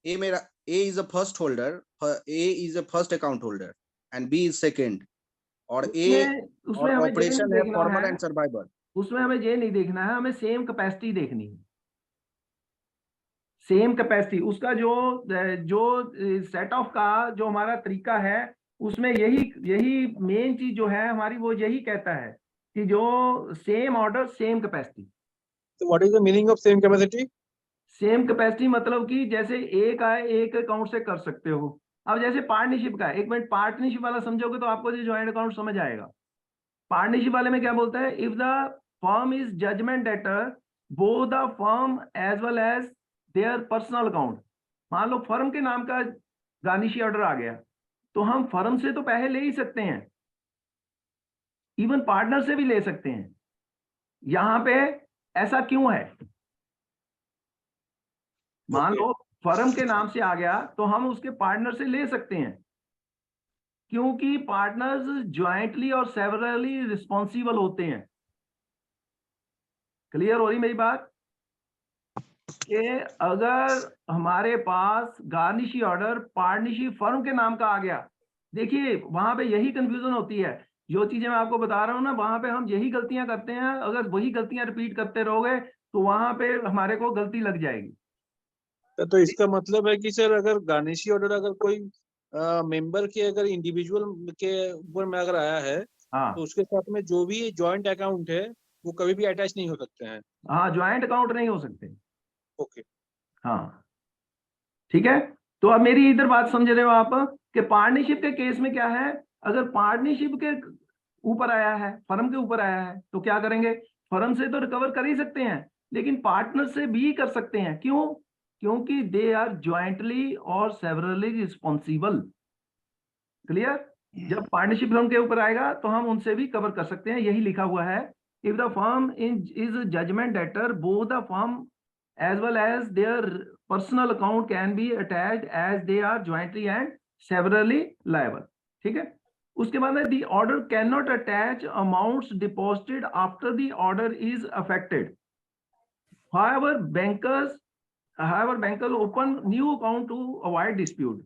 A is a first holder, A is a first account holder and B is second, और ए और ऑपरेशन है फॉर्मर एंड सर्वाइवर। उसमें हमें ये नहीं देखना है, हमें सेम कैपेसिटी देखनी है। सेम कैपेसिटी उसका जो सेट ऑफ का जो हमारा तरीका है, उसमें यही मेन चीज जो है हमारी, वो यही कहता है कि जो same order same capacity. So what is the meaning of same capacity? Same capacity मतलब कि जैसे एक आए एक अकाउंट से कर सकते हो। अब जैसे पार्टनरशिप का, एक मिनट, पार्टनरशिप वाला समझोगे तो आपको जो ज्वाइंट अकाउंट समझ आएगा। पार्टनरशिप वाले में क्या बोलता है, if the firm is judgment debtor both the firm as well as their personal account. मान लो फर्म के नाम का गार्निशी ऑर्डर आ गया, तो हम फर्म से तो पैसे ले ही सकते हैं, इवन पार्टनर से भी ले सकते हैं। यहां पे ऐसा क्यों है? मान लो फर्म के नाम से आ गया तो हम उसके पार्टनर से ले सकते हैं, क्योंकि पार्टनर्स ज्वाइंटली और सेवरली रिस्पॉन्सिबल होते हैं। क्लियर हो रही मेरी बात? कि अगर हमारे पास गार्निशी ऑर्डर पार्टनरशिप फर्म के नाम का आ गया, देखिए वहां पे यही कंफ्यूजन होती है। जो चीजें मैं आपको बता रहा हूं ना, वहां पे हम यही गलतियां करते हैं। अगर वही गलतियां रिपीट करते रहोगे तो वहां पे हमारे को गलती लग जाएगी। तो इसका मतलब है कि सर अगर गार्निशी ऑर्डर अगर कोई मेंबर के अगर इंडिविजुअल के ऊपर में अगर आया है, हाँ, तो उसके साथ में जो भी जॉइंट अकाउंट है वो कभी भी अटैच नहीं हो सकते हैं। हाँ, ज्वाइंट अकाउंट नहीं हो सकते। ओके। हाँ, ठीक है। तो अब मेरी इधर बात समझ रहे हो आप कि पार्टनरशिप के केस में क्या है, अगर पार्टनरशिप के ऊपर आया है, फर्म के ऊपर आया है, तो क्या करेंगे? फर्म से तो रिकवर कर ही सकते हैं, लेकिन पार्टनर से भी कर सकते हैं। क्यों? क्योंकि दे आर ज्वाइंटली और सेवरली रिस्पॉन्सिबल। क्लियर? जब पार्टनरशिप फर्म के ऊपर आएगा तो हम उनसे भी कवर कर सकते हैं। यही लिखा हुआ है, if the firm is judgment debtor both the firm as well as their personal account can be attached as they are jointly and severally liable। ठीक है। उसके बाद है the order cannot attach amounts deposited after the order is affected। however bankers open new account to avoid dispute।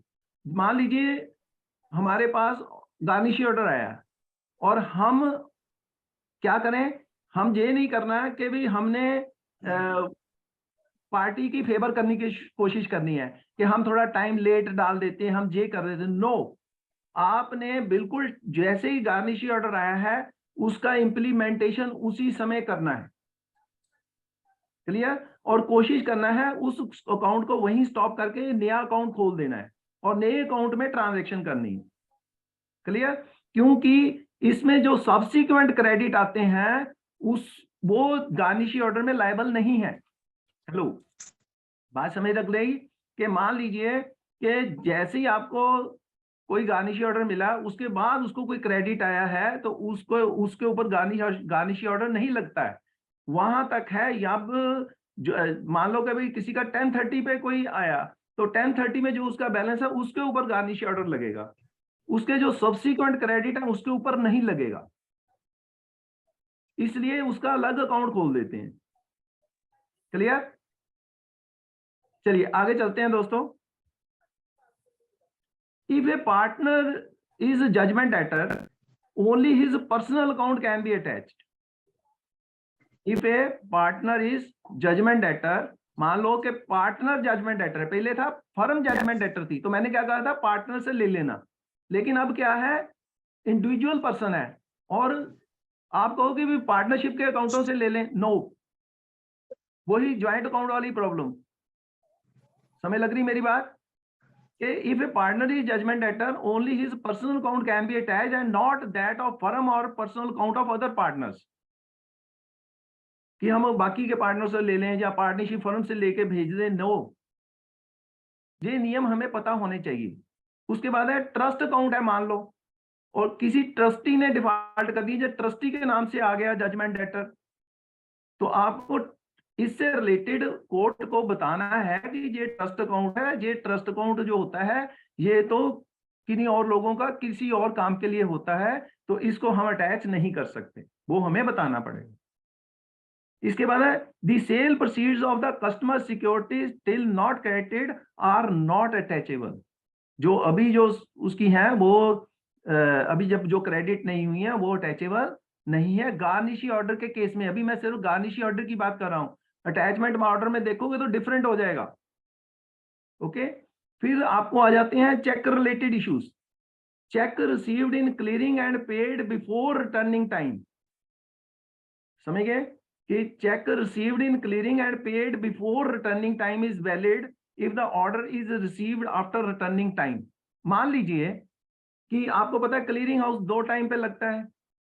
मान लीजिए हमारे पास garnishee order आया और हम क्या करें, हम ये नहीं करना है कि भाई हमने पार्टी की फेवर करने की कोशिश करनी है कि हम थोड़ा टाइम लेट डाल देते हैं, हम ये कर देते हैं। नो, आपने बिल्कुल जैसे ही गार्निशी ऑर्डर आया है उसका इंप्लीमेंटेशन उसी समय करना है। क्लियर? और कोशिश करना है उस अकाउंट को वहीं स्टॉप करके नया अकाउंट खोल देना है और नए अकाउंट में ट्रांजैक्शन करनी है। क्लियर? क्योंकि इसमें जो सब्सिक्वेंट क्रेडिट आते हैं वो गार्निशी ऑर्डर में लायबल नहीं है। हेलो, बात समझ रख लेगी कि मान लीजिए कि जैसे ही आपको कोई गार्निशी ऑर्डर मिला, उसके बाद उसको कोई क्रेडिट आया है तो उसके ऊपर गार्निशी ऑर्डर नहीं लगता है, वहां तक है। अब मान लो कि भाई किसी का 1030 पे कोई आया तो 1030 में जो उसका बैलेंस है उसके ऊपर गार्निशी ऑर्डर लगेगा, उसके जो सब्सिक्वेंट क्रेडिट है उसके ऊपर नहीं लगेगा। इसलिए उसका अलग अकाउंट खोल देते हैं। क्लियर? चलिए आगे चलते हैं दोस्तों। If a partner is judgment debtor only his personal account can be attached. If a partner is judgment debtor, मान लो कि पार्टनर जजमेंट डेटर है, पहले था फर्म जजमेंट डेटर थी तो मैंने क्या कहा था, पार्टनर से ले लेना। लेकिन अब क्या है, इंडिविजुअल पर्सन है और आप कहोगे भी पार्टनरशिप के अकाउंटों से ले लें। नो, वही ज्वाइंट अकाउंट वाली प्रॉब्लम। समझ लग रही मेरी बात? If a partner is judgment debtor, only his personal account can be attached and not that of firm or personal account of other partners। कि हम बाकी के पार्टनर से ले लें या पार्टनरशिप फर्म से लेके भेज दें। नो, ये नियम हमें पता होने चाहिए। उसके बाद है ट्रस्ट अकाउंट है, मान लो और किसी ट्रस्टी ने डिफॉल्ट कर दी, ट्रस्टी के नाम से आ गया जजमेंट डेटर, तो आपको इससे रिलेटेड कोर्ट को बताना है कि ये ट्रस्ट अकाउंट है। ये ट्रस्ट अकाउंट जो होता है ये तो किन्हीं और लोगों का किसी और काम के लिए होता है, तो इसको हम अटैच नहीं कर सकते, वो हमें बताना पड़ेगा। इसके बाद है the sale proceeds of the customer securities till not credited are not attachable. जो अभी जो उसकी है वो अभी जब जो क्रेडिट नहीं हुई है वो अटैचेबल नहीं है गार्निशी ऑर्डर के केस में। अभी मैं सिर्फ गार्निशी ऑर्डर की बात कर रहा हूं, अटैचमेंट ऑर्डर में देखोगे तो डिफरेंट हो जाएगा। ओके, फिर आपको आ जाते हैं cheque related issues. Cheque received in clearing and paid before returning time. समझ गए कि cheque received in clearing and paid before returning time is valid if the order is received after returning time. मान लीजिए कि आपको पता है clearing house 2 time पे लगता है,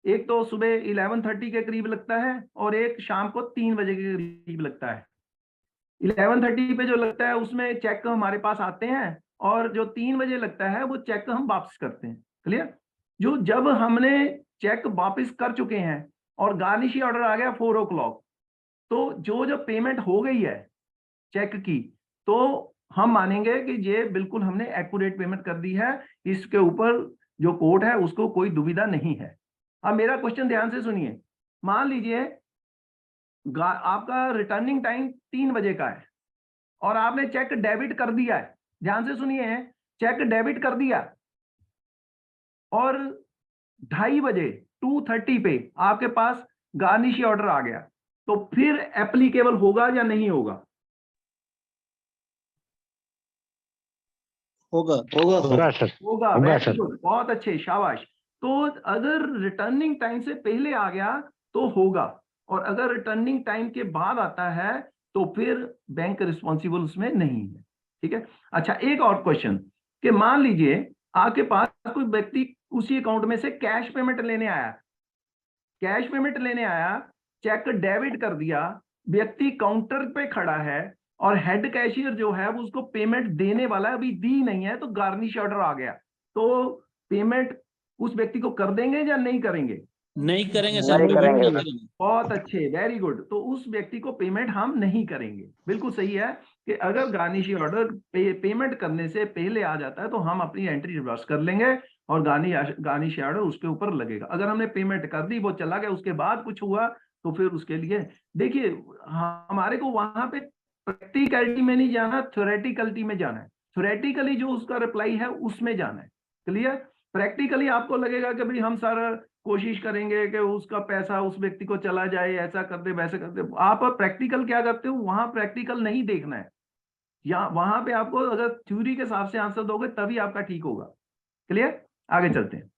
एक तो सुबह 11:30 के करीब लगता है और एक शाम को 3 बजे के करीब लगता है। 11:30 पे जो लगता है उसमें चेक हमारे पास आते हैं, और जो 3 बजे लगता है वो चेक हम वापस करते हैं। क्लियर? जो जब हमने चेक वापस कर चुके हैं और गार्निशी ऑर्डर आ गया 4 o'clock, तो जो पेमेंट हो गई है चेक की, तो हम मानेंगे कि ये बिल्कुल हमने एक्यूरेट पेमेंट कर दी है, इसके ऊपर जो कोर्ट है उसको कोई दुविधा नहीं है। अब मेरा क्वेश्चन ध्यान से सुनिए। मान लीजिए आपका रिटर्निंग टाइम 3 बजे का है और आपने चेक डेबिट कर दिया है। ध्यान से सुनिए, चेक डेबिट कर दिया और 2:30 बजे 2:30 पे आपके पास गार्निशी ऑर्डर आ गया, तो फिर एप्लीकेबल होगा या नहीं होगा? होगा सर। होगा। होगा वेरी सर। गुड, बहुत अच्छे, शाबाश। तो अगर रिटर्निंग टाइम से पहले आ गया तो होगा, और अगर रिटर्निंग टाइम के बाद आता है तो फिर बैंक रिस्पॉन्सिबल उसमें नहीं है। ठीक है। अच्छा, एक और क्वेश्चन कि मान लीजिए आपके पास कोई व्यक्ति उसी अकाउंट में से कैश पेमेंट लेने आया, चेक डेबिट कर दिया, व्यक्ति काउंटर पे खड़ा है और हेड कैशियर जो है वो उसको पेमेंट देने वाला है, अभी दी नहीं है, तो गार्निश ऑर्डर आ गया, तो पेमेंट उस व्यक्ति को कर देंगे या नहीं करेंगे? नहीं करेंगे सर, नहीं करेंगे। बहुत अच्छे, वेरी गुड। तो उस व्यक्ति को पेमेंट हम नहीं करेंगे। बिल्कुल सही है कि अगर गार्निशी ऑर्डर पेमेंट करने से पहले आ जाता है तो हम अपनी एंट्री रिवर्स कर लेंगे और गार्निशी ऑर्डर उसके ऊपर लगेगा। अगर हमने पेमेंट कर दी, वो चला गया, उसके बाद कुछ हुआ, तो फिर उसके लिए देखिए हमारे को वहां पे प्रैक्टिकलिटी में नहीं जाना, थ्योरेटिकलिटी में जाना है। थ्योरेटिकली जो उसका रिप्लाई है उसमें जाना है। क्लियर? प्रैक्टिकली आपको लगेगा कि भाई हम सारा कोशिश करेंगे कि उसका पैसा उस व्यक्ति को चला जाए, ऐसा कर दे वैसे कर दे। आप प्रैक्टिकल क्या करते हो, वहां प्रैक्टिकल नहीं देखना है, या वहां पे आपको अगर थ्योरी के हिसाब से आंसर दोगे तभी आपका ठीक होगा। क्लियर? आगे चलते हैं।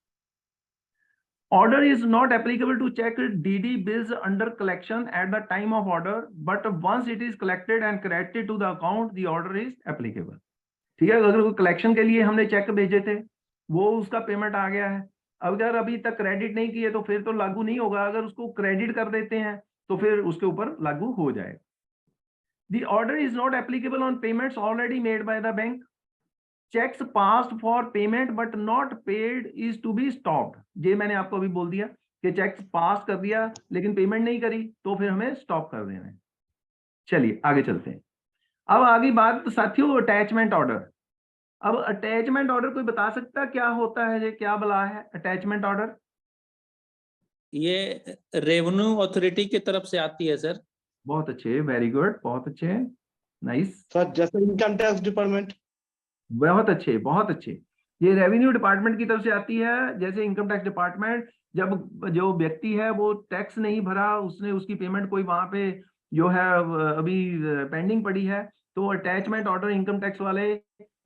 Order is not applicable to check DD bills under collection at the time of order, but once it is collected and credited to the account, the order is applicable. ठीक है? अगर वो कलेक्शन के लिए हमने चेक भेजे थे, वो उसका पेमेंट आ गया है, अगर अभी तक क्रेडिट नहीं किए तो फिर तो लागू नहीं होगा। अगर उसको क्रेडिट कर देते हैं तो फिर उसके ऊपर लागू हो जाएगा। The order is not applicable on payments already made by the bank. Checks passed for payment but not paid is to be stopped. ये मैंने आपको अभी बोल दिया कि चेक्स पास कर दिया लेकिन पेमेंट नहीं करी तो फिर हमें स्टॉप कर देना है। चलिए आगे चलते हैं। अब आगे बात साथियों अटैचमेंट ऑर्डर। अब अटैचमेंट ऑर्डर कोई बता सकता क्या होता है, ये क्या बला है अटैचमेंट ऑर्डर? ये रेवेन्यू अथॉरिटी की तरफ से आती है सर। बहुत अच्छे, वेरी गुड, बहुत अच्छे, नाइस सर। जैसे इनकम टैक्स डिपार्टमेंट। बहुत अच्छे, बहुत अच्छे। ये रेवेन्यू डिपार्टमेंट की तरफ से आती है। जैसे इनकम टैक्स डिपार्टमेंट, जब जो व्यक्ति है वो टैक्स नहीं भरा, उसने उसकी पेमेंट कोई वहां पे जो है अभी पेंडिंग पड़ी है, तो अटैचमेंट ऑर्डर इनकम टैक्स वाले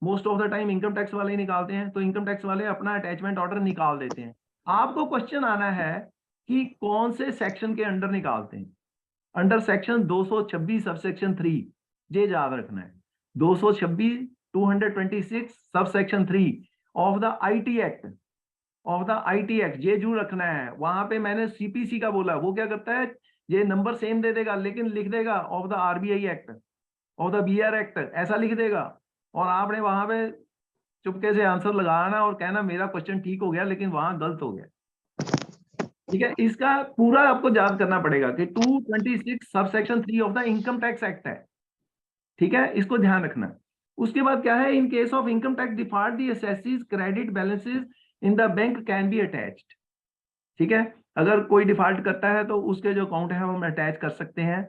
most of the time income tax वाले ही निकालते हैं, तो इनकम टैक्स वाले अपना अटैचमेंट ऑर्डर निकाल देते हैं। आपको क्वेश्चन आना है कि कौन से सेक्शन के अंडर निकालते हैं। अंडर सेक्शन 226 सब सेक्शन 3, ये याद रखना है। 226 226 sub section 3 of the IT act, ये जरूर रखना है। वहां पे मैंने सीपीसी का बोला, वो क्या करता है, ये नंबर सेम दे देगा लेकिन लिख देगा of the RBI act, of the BR act, ऐसा लिख देगा, और आपने वहां पे चुपके से आंसर लगाना और कहना मेरा क्वेश्चन ठीक हो गया लेकिन वहां गलत हो गया। ठीक है? इसका पूरा आपको याद करना पड़ेगा कि 226 sub section 3 of the income tax act है। ठीक है, इसको ध्यान रखना। उसके बाद क्या है, in case of income tax default the assessee's credit balances in the bank can be attached. ठीक है, अगर कोई डिफॉल्ट करता है तो उसके जो अकाउंट है वो हम अटैच कर सकते हैं,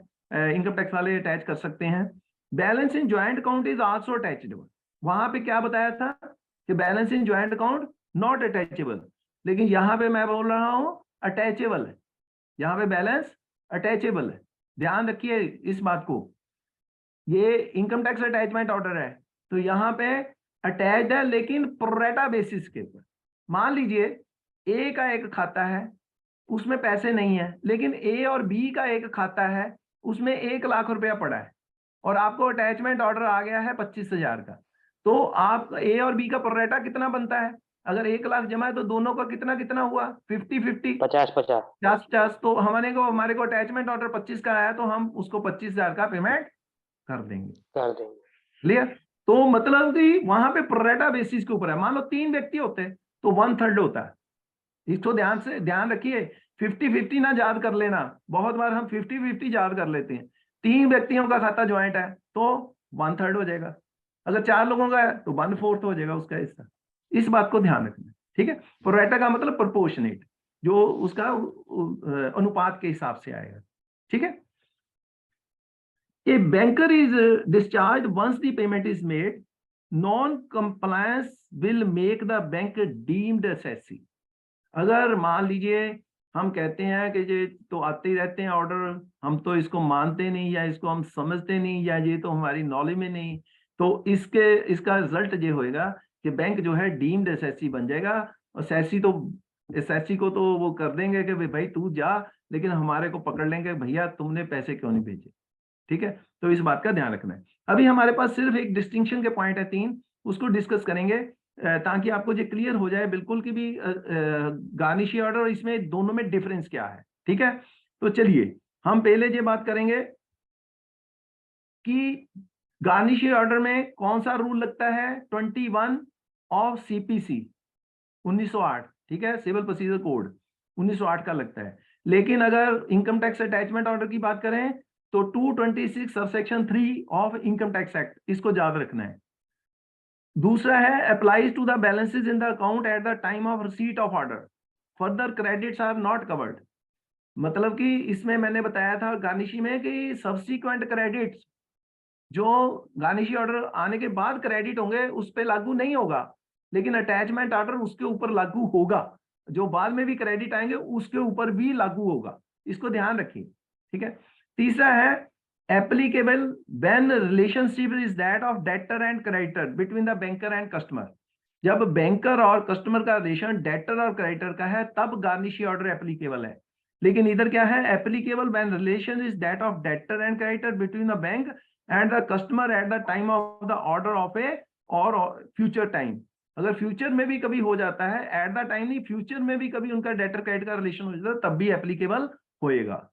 इनकम टैक्स वाले अटैच कर सकते हैं। Balance in joint account is also attachable. वहां पे क्या बताया था कि balance in joint account not attachable, लेकिन यहाँ पे मैं बोल रहा हूँ अटैचेबल है। यहाँ पे बैलेंस अटैचेबल है, ध्यान रखिए इस बात को। ये इनकम टैक्स अटैचमेंट ऑर्डर है तो यहाँ पे अटैच्ड है लेकिन प्रोरेटा बेसिस के ऊपर। मान लीजिए ए का एक खाता है उसमें पैसे नहीं है, लेकिन ए और बी का एक खाता है उसमें 1 लाख रुपया पड़ा है और आपको अटैचमेंट ऑर्डर आ गया है 25,000 का, तो आप ए और बी का प्रोरेटा कितना बनता है? अगर 1 लाख जमा है तो दोनों का कितना कितना हुआ? 50-50, 50-50। तो हमारे को अटैचमेंट ऑर्डर 25 का आया तो हम उसको 25,000 का पेमेंट कर देंगे। क्लियर? तो मतलब कि वहां पे प्रोरेटा बेसिस के ऊपर है। मान लो 3 व्यक्ति होते हैं तो 1/3 होता है। इसको ध्यान रखिए, 50-50 ना याद कर लेना। बहुत बार हम 50-50 याद कर लेते हैं। 3 व्यक्तियों का खाता ज्वाइंट है तो 1/3 हो जाएगा, अगर 4 लोगों का है तो 1/4 हो जाएगा उसका हिस्सा। इस बात को ध्यान रखना, ठीक है। प्रोरेटा का मतलब प्रोपोर्शनेट, जो उसका अनुपात के हिसाब से आएगा, ठीक है। A banker is discharged once the payment is made. Non-compliance will make the bank deemed assessee. अगर मान लीजिए हम कहते हैं कि ये तो आते ही रहते हैं ऑर्डर, हम तो इसको मानते नहीं या इसको हम समझते नहीं या ये तो हमारी नॉलेज में नहीं, तो इसका रिजल्ट ये होएगा कि बैंक जो है डीम्ड एसएससी बन जाएगा। और एसएससी को तो वो कर देंगे कि भाई तू जा, लेकिन हमारे को पकड़ लेंगे भैया तुमने पैसे क्यों नहीं भेजे, ठीक है। तो इस बात का ध्यान रखना है। अभी हमारे पास सिर्फ एक डिस्टिंक्शन के पॉइंट है 3, उसको डिस्कस करेंगे ताकि आपको ये क्लियर हो जाए बिल्कुल कि भी गार्निशी ऑर्डर और इसमें दोनों में डिफरेंस क्या है, ठीक है। तो चलिए हम पहले ये बात करेंगे कि गार्निशी ऑर्डर में कौन सा रूल लगता है। 21 ऑफ सीपीसी 1908, ठीक है, सिविल प्रोसीजर कोड 1908 का लगता है। लेकिन अगर इनकम टैक्स अटैचमेंट ऑर्डर की बात करें तो 226 subsection 3 of income tax act, इसको याद रखना है। दूसरा है applies to the balances in the account at the time of receipt of order, further credits are not covered. मतलब कि इसमें मैंने बताया था गार्निशी में कि सब्सिक्वेंट क्रेडिट्स जो गार्निशी ऑर्डर आने के बाद क्रेडिट होंगे उस पर लागू नहीं होगा, लेकिन अटैचमेंट ऑर्डर उसके ऊपर लागू होगा। जो बाद में भी क्रेडिट आएंगे उसके ऊपर भी लागू होगा, इसको ध्यान रखिए, ठीक है। तीसरा है applicable when relationship is that of debtor and creditor between the banker and customer। जब बैंकर और कस्टमर का रिलेशन डेटर और क्रेडिटर का है तब गार्निशी ऑर्डर एप्लीकेबल है। लेकिन इधर क्या है, applicable when relation is that of debtor and creditor between the bank and the customer at the time of the order of a or future time. अगर फ्यूचर में भी कभी हो जाता है, एट द टाइम नहीं, फ्यूचर में भी कभी उनका डेटर क्रेडिट का रिलेशन हो जाता है तब भी एप्लीकेबल होएगा।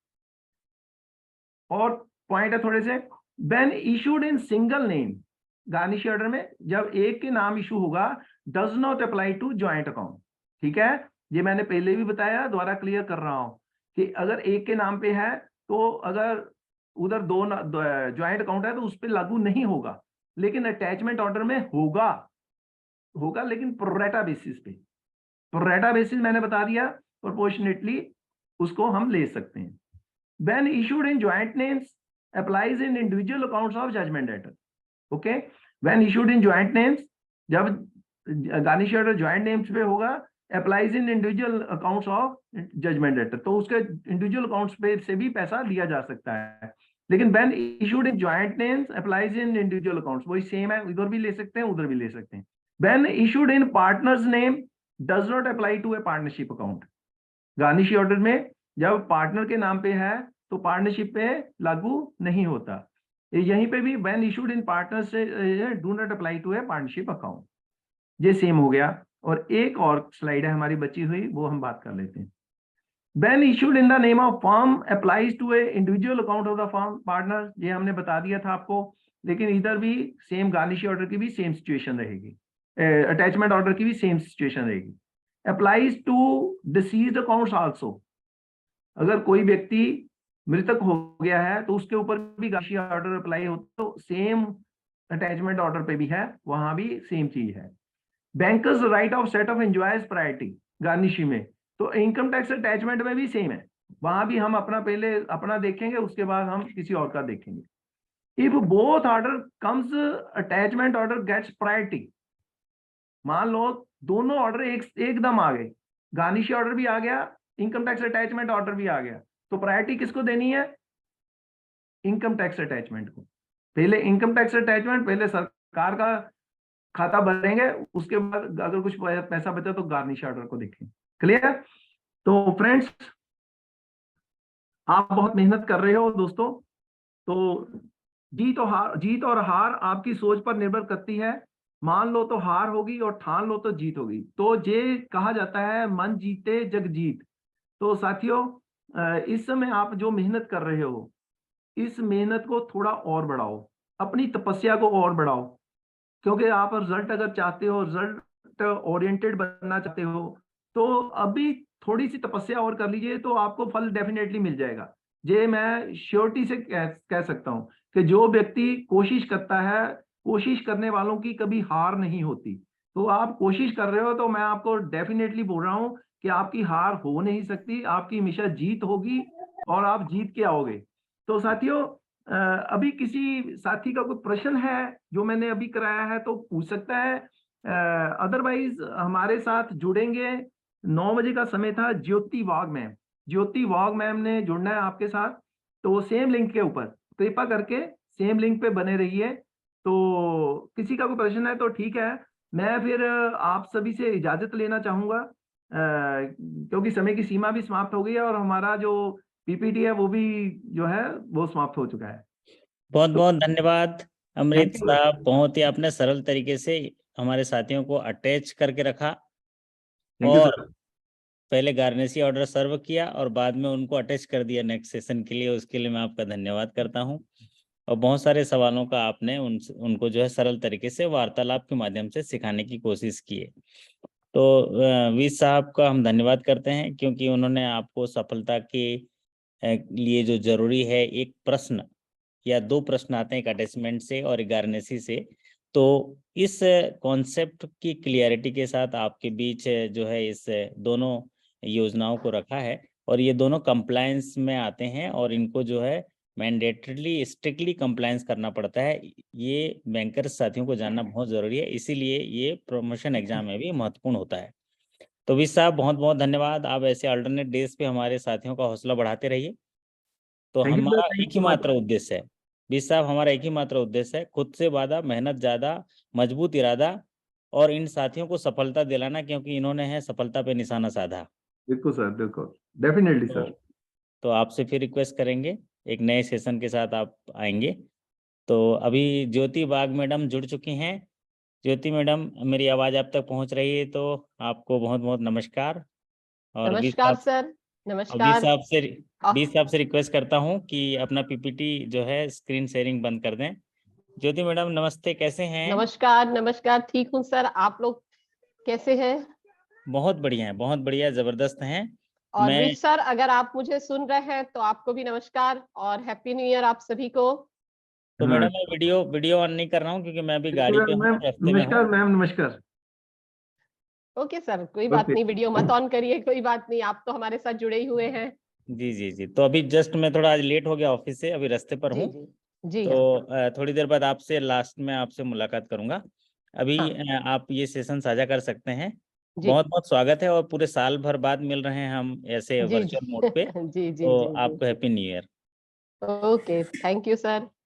और पॉइंट है थोड़े से, when issued in single name, garnishee order में जब एक के नाम इशू होगा, does not apply to joint account, ठीक है। ये मैंने पहले भी बताया, दोबारा क्लियर कर रहा हूं कि अगर एक के नाम पे है तो अगर उधर 2 ज्वाइंट अकाउंट है तो उस पर लागू नहीं होगा, लेकिन अटैचमेंट ऑर्डर में होगा लेकिन प्रोरेटा बेसिस पे। प्रोरेटा बेसिस मैंने बता दिया, प्रोपोर्शनेटली उसको हम ले सकते हैं। When issued in joint names applies in individual accounts of judgment debtor, okay। When issued in joint names, जब गार्निशी ऑर्डर ज्वाइंट नेम्स पे होगा, applies in individual accounts of judgment debtor, तो उसके इंडिविजुअल अकाउंट्स पे से भी पैसा लिया जा सकता है। लेकिन when issued in joint names applies in individual accounts, वही सेम है, इधर भी ले सकते हैं उधर भी ले सकते हैं। When issued in partner's name does not apply to a partnership account, garnishee order में जब पार्टनर के नाम पे है तो पार्टनरशिप पे लागू नहीं होता। यहीं पे भी व्हेन इशूड इन पार्टनर से do not apply to a partnership account, ये सेम हो गया। और एक और स्लाइड है हमारी बची हुई, वो हम बात कर लेते हैं। When issued in the name of firm applies to a individual account of the firm partner, ये हमने बता दिया था आपको, लेकिन इधर भी सेम गार्निशी ऑर्डर की भी सेम सिचुएशन रहेगी, अटैचमेंट ऑर्डर की भी सेम सिचुएशन रहेगी। Applies to deceased accounts also, अगर कोई व्यक्ति मृतक हो गया है तो उसके ऊपर भी गार्निशी ऑर्डर अप्लाई हो, तो सेम अटैचमेंट ऑर्डर पे भी है, वहां भी सेम चीज है। Bankers right of set of enjoys priority garnishee में, तो इनकम टैक्स अटैचमेंट में भी सेम है, वहां भी हम पहले अपना देखेंगे, उसके बाद हम किसी और का देखेंगे। If both order comes attachment order gets priority, मान लो दोनों ऑर्डर एकदम आ गए, गार्निशी ऑर्डर भी आ गया, इनकम टैक्स अटैचमेंट ऑर्डर भी आ गया, तो प्रायोरिटी किसको देनी है? इनकम टैक्स अटैचमेंट को। पहले इनकम टैक्स अटैचमेंट, पहले सरकार का खाता भरेंगे, उसके बाद अगर कुछ पैसा बचा तो गार्निश ऑर्डर को देखें। क्लियर? तो फ्रेंड्स, आप बहुत मेहनत कर रहे हो दोस्तों। तो जीत और हार आपकी सोच पर निर्भर करती है। मान लो तो हार होगी और ठान लो तो जीत होगी। तो ये कहा जाता है मन जीते जग जीत। तो साथियों, इस समय आप जो मेहनत कर रहे हो, इस मेहनत को थोड़ा और बढ़ाओ, अपनी तपस्या को और बढ़ाओ, क्योंकि आप रिजल्ट अगर चाहते हो, रिजल्ट ओरिएंटेड बनना चाहते हो, तो अभी थोड़ी सी तपस्या और कर लीजिए तो आपको फल डेफिनेटली मिल जाएगा। ये मैं श्योरिटी से कह सकता हूं कि जो व्यक्ति कोशिश करता है, कोशिश करने वालों की कभी हार नहीं होती। तो आप कोशिश कर रहे हो तो मैं आपको डेफिनेटली बोल रहा हूं कि आपकी हार हो नहीं सकती, आपकी हमेशा जीत होगी और आप जीत के आओगे। तो साथियों, अभी किसी साथी का कोई प्रश्न है जो मैंने अभी कराया है तो पूछ सकता है। अदरवाइज हमारे साथ जुड़ेंगे, 9 बजे का समय था ज्योति वाघ मैम। ज्योति वाघ मैम ने जुड़ना है आपके साथ, तो सेम लिंक के ऊपर कृपा करके सेम लिंक पे बने रहिए। तो किसी का कोई प्रश्न है तो ठीक है, मैं फिर आप सभी से इजाजत लेना चाहूंगा, क्योंकि समय की सीमा भी समाप्त हो गई है और हमारा जो पीपीटी है वो भी जो है वो समाप्त हो चुका है। बहुत बहुत धन्यवाद अमृत Thank you. साहब, बहुत ही आपने सरल तरीके से हमारे साथियों को अटैच करके रखा थैंक यू और सर। पहले गार्नेसी ऑर्डर सर्व किया और बाद में उनको अटैच कर दिया नेक्स्ट सेशन के लिए। उसके लिए मैं आपका धन्यवाद करता हूं। और बहुत सारे सवालों का आपने उनको जो है सरल तरीके से वार्तालाप के माध्यम से सिखाने की कोशिश की है। तो वीस साहब का हम धन्यवाद करते हैं, क्योंकि उन्होंने आपको सफलता के लिए जो जरूरी है, एक प्रश्न या 2 प्रश्न आते हैं एक अटैचमेंट से और एक गार्नेसी से, तो इस कॉन्सेप्ट की क्लियरिटी के साथ आपके बीच जो है इस दोनों योजनाओं को रखा है और ये दोनों कंप्लायंस में आते हैं और इनको जो है मैंडेटरीली स्ट्रिक्टली कंप्लायंस करना पड़ता है। ये बैंकर साथियों को जानना बहुत जरूरी है, इसीलिए ये प्रमोशन एग्जाम में भी महत्वपूर्ण होता है। तो विश साहब, बहुत बहुत धन्यवाद। आप ऐसे अल्टरनेट डेज पे हमारे साथियों का हौसला बढ़ाते रहिए। तो Thank you, sir. हमारा Thank you एक ही so much. मात्र उद्देश्य है विश साहब, हमारा एक ही मात्र उद्देश्य है, खुद से वादा, मेहनत ज्यादा, मजबूत इरादा और इन साथियों को सफलता दिलाना, क्योंकि इन्होंने है सफलता पे निशाना साधा। बिल्कुल सर, बिल्कुल, डेफिनेटली सर। तो आपसे फिर रिक्वेस्ट करेंगे, एक नए सेशन के साथ आप आएंगे। तो अभी ज्योति बाग मैडम जुड़ चुकी हैं। ज्योति मैडम, मेरी आवाज आप तक पहुंच रही है तो आपको बहुत बहुत नमस्कार। और नमस्कार सर, नमस्कार। बीस साहब से रिक्वेस्ट करता हूं कि अपना पीपीटी जो है स्क्रीन शेयरिंग बंद कर दें। ज्योति मैडम नमस्ते, कैसे हैं? नमस्कार नमस्कार, ठीक हूँ सर, आप लोग कैसे हैं? बहुत बढ़िया है, बहुत बढ़िया, जबरदस्त हैं। और मैं विश सर, अगर आप मुझे सुन रहे हैं तो आपको भी नमस्कार और हैप्पी न्यू ईयर आप सभी को। तो मैडम मैं वीडियो ऑन नहीं कर रहा हूँ क्योंकि मैं अभी गाड़ी पे हूँ, रास्ते में नमस्कार हूँ। मैम, नमस्कार। ओके सर, कोई बात नहीं, वीडियो मत ऑन करिए, कोई बात नहीं, आप तो हमारे साथ जुड़े ही हुए हैं। जी जी जी। तो अभी जस्ट मैं थोड़ा आज लेट हो गया ऑफिस से, अभी रास्ते पर हूँ। जी तो थोड़ी देर बाद आपसे लास्ट में आपसे मुलाकात करूंगा। अभी आप ये सेशन साझा कर सकते हैं। बहुत बहुत स्वागत है और पूरे साल भर बाद मिल रहे हैं हम ऐसे वर्चुअल मोड पे। जी जी तो जी आपको happy new year. Okay, thank you sir.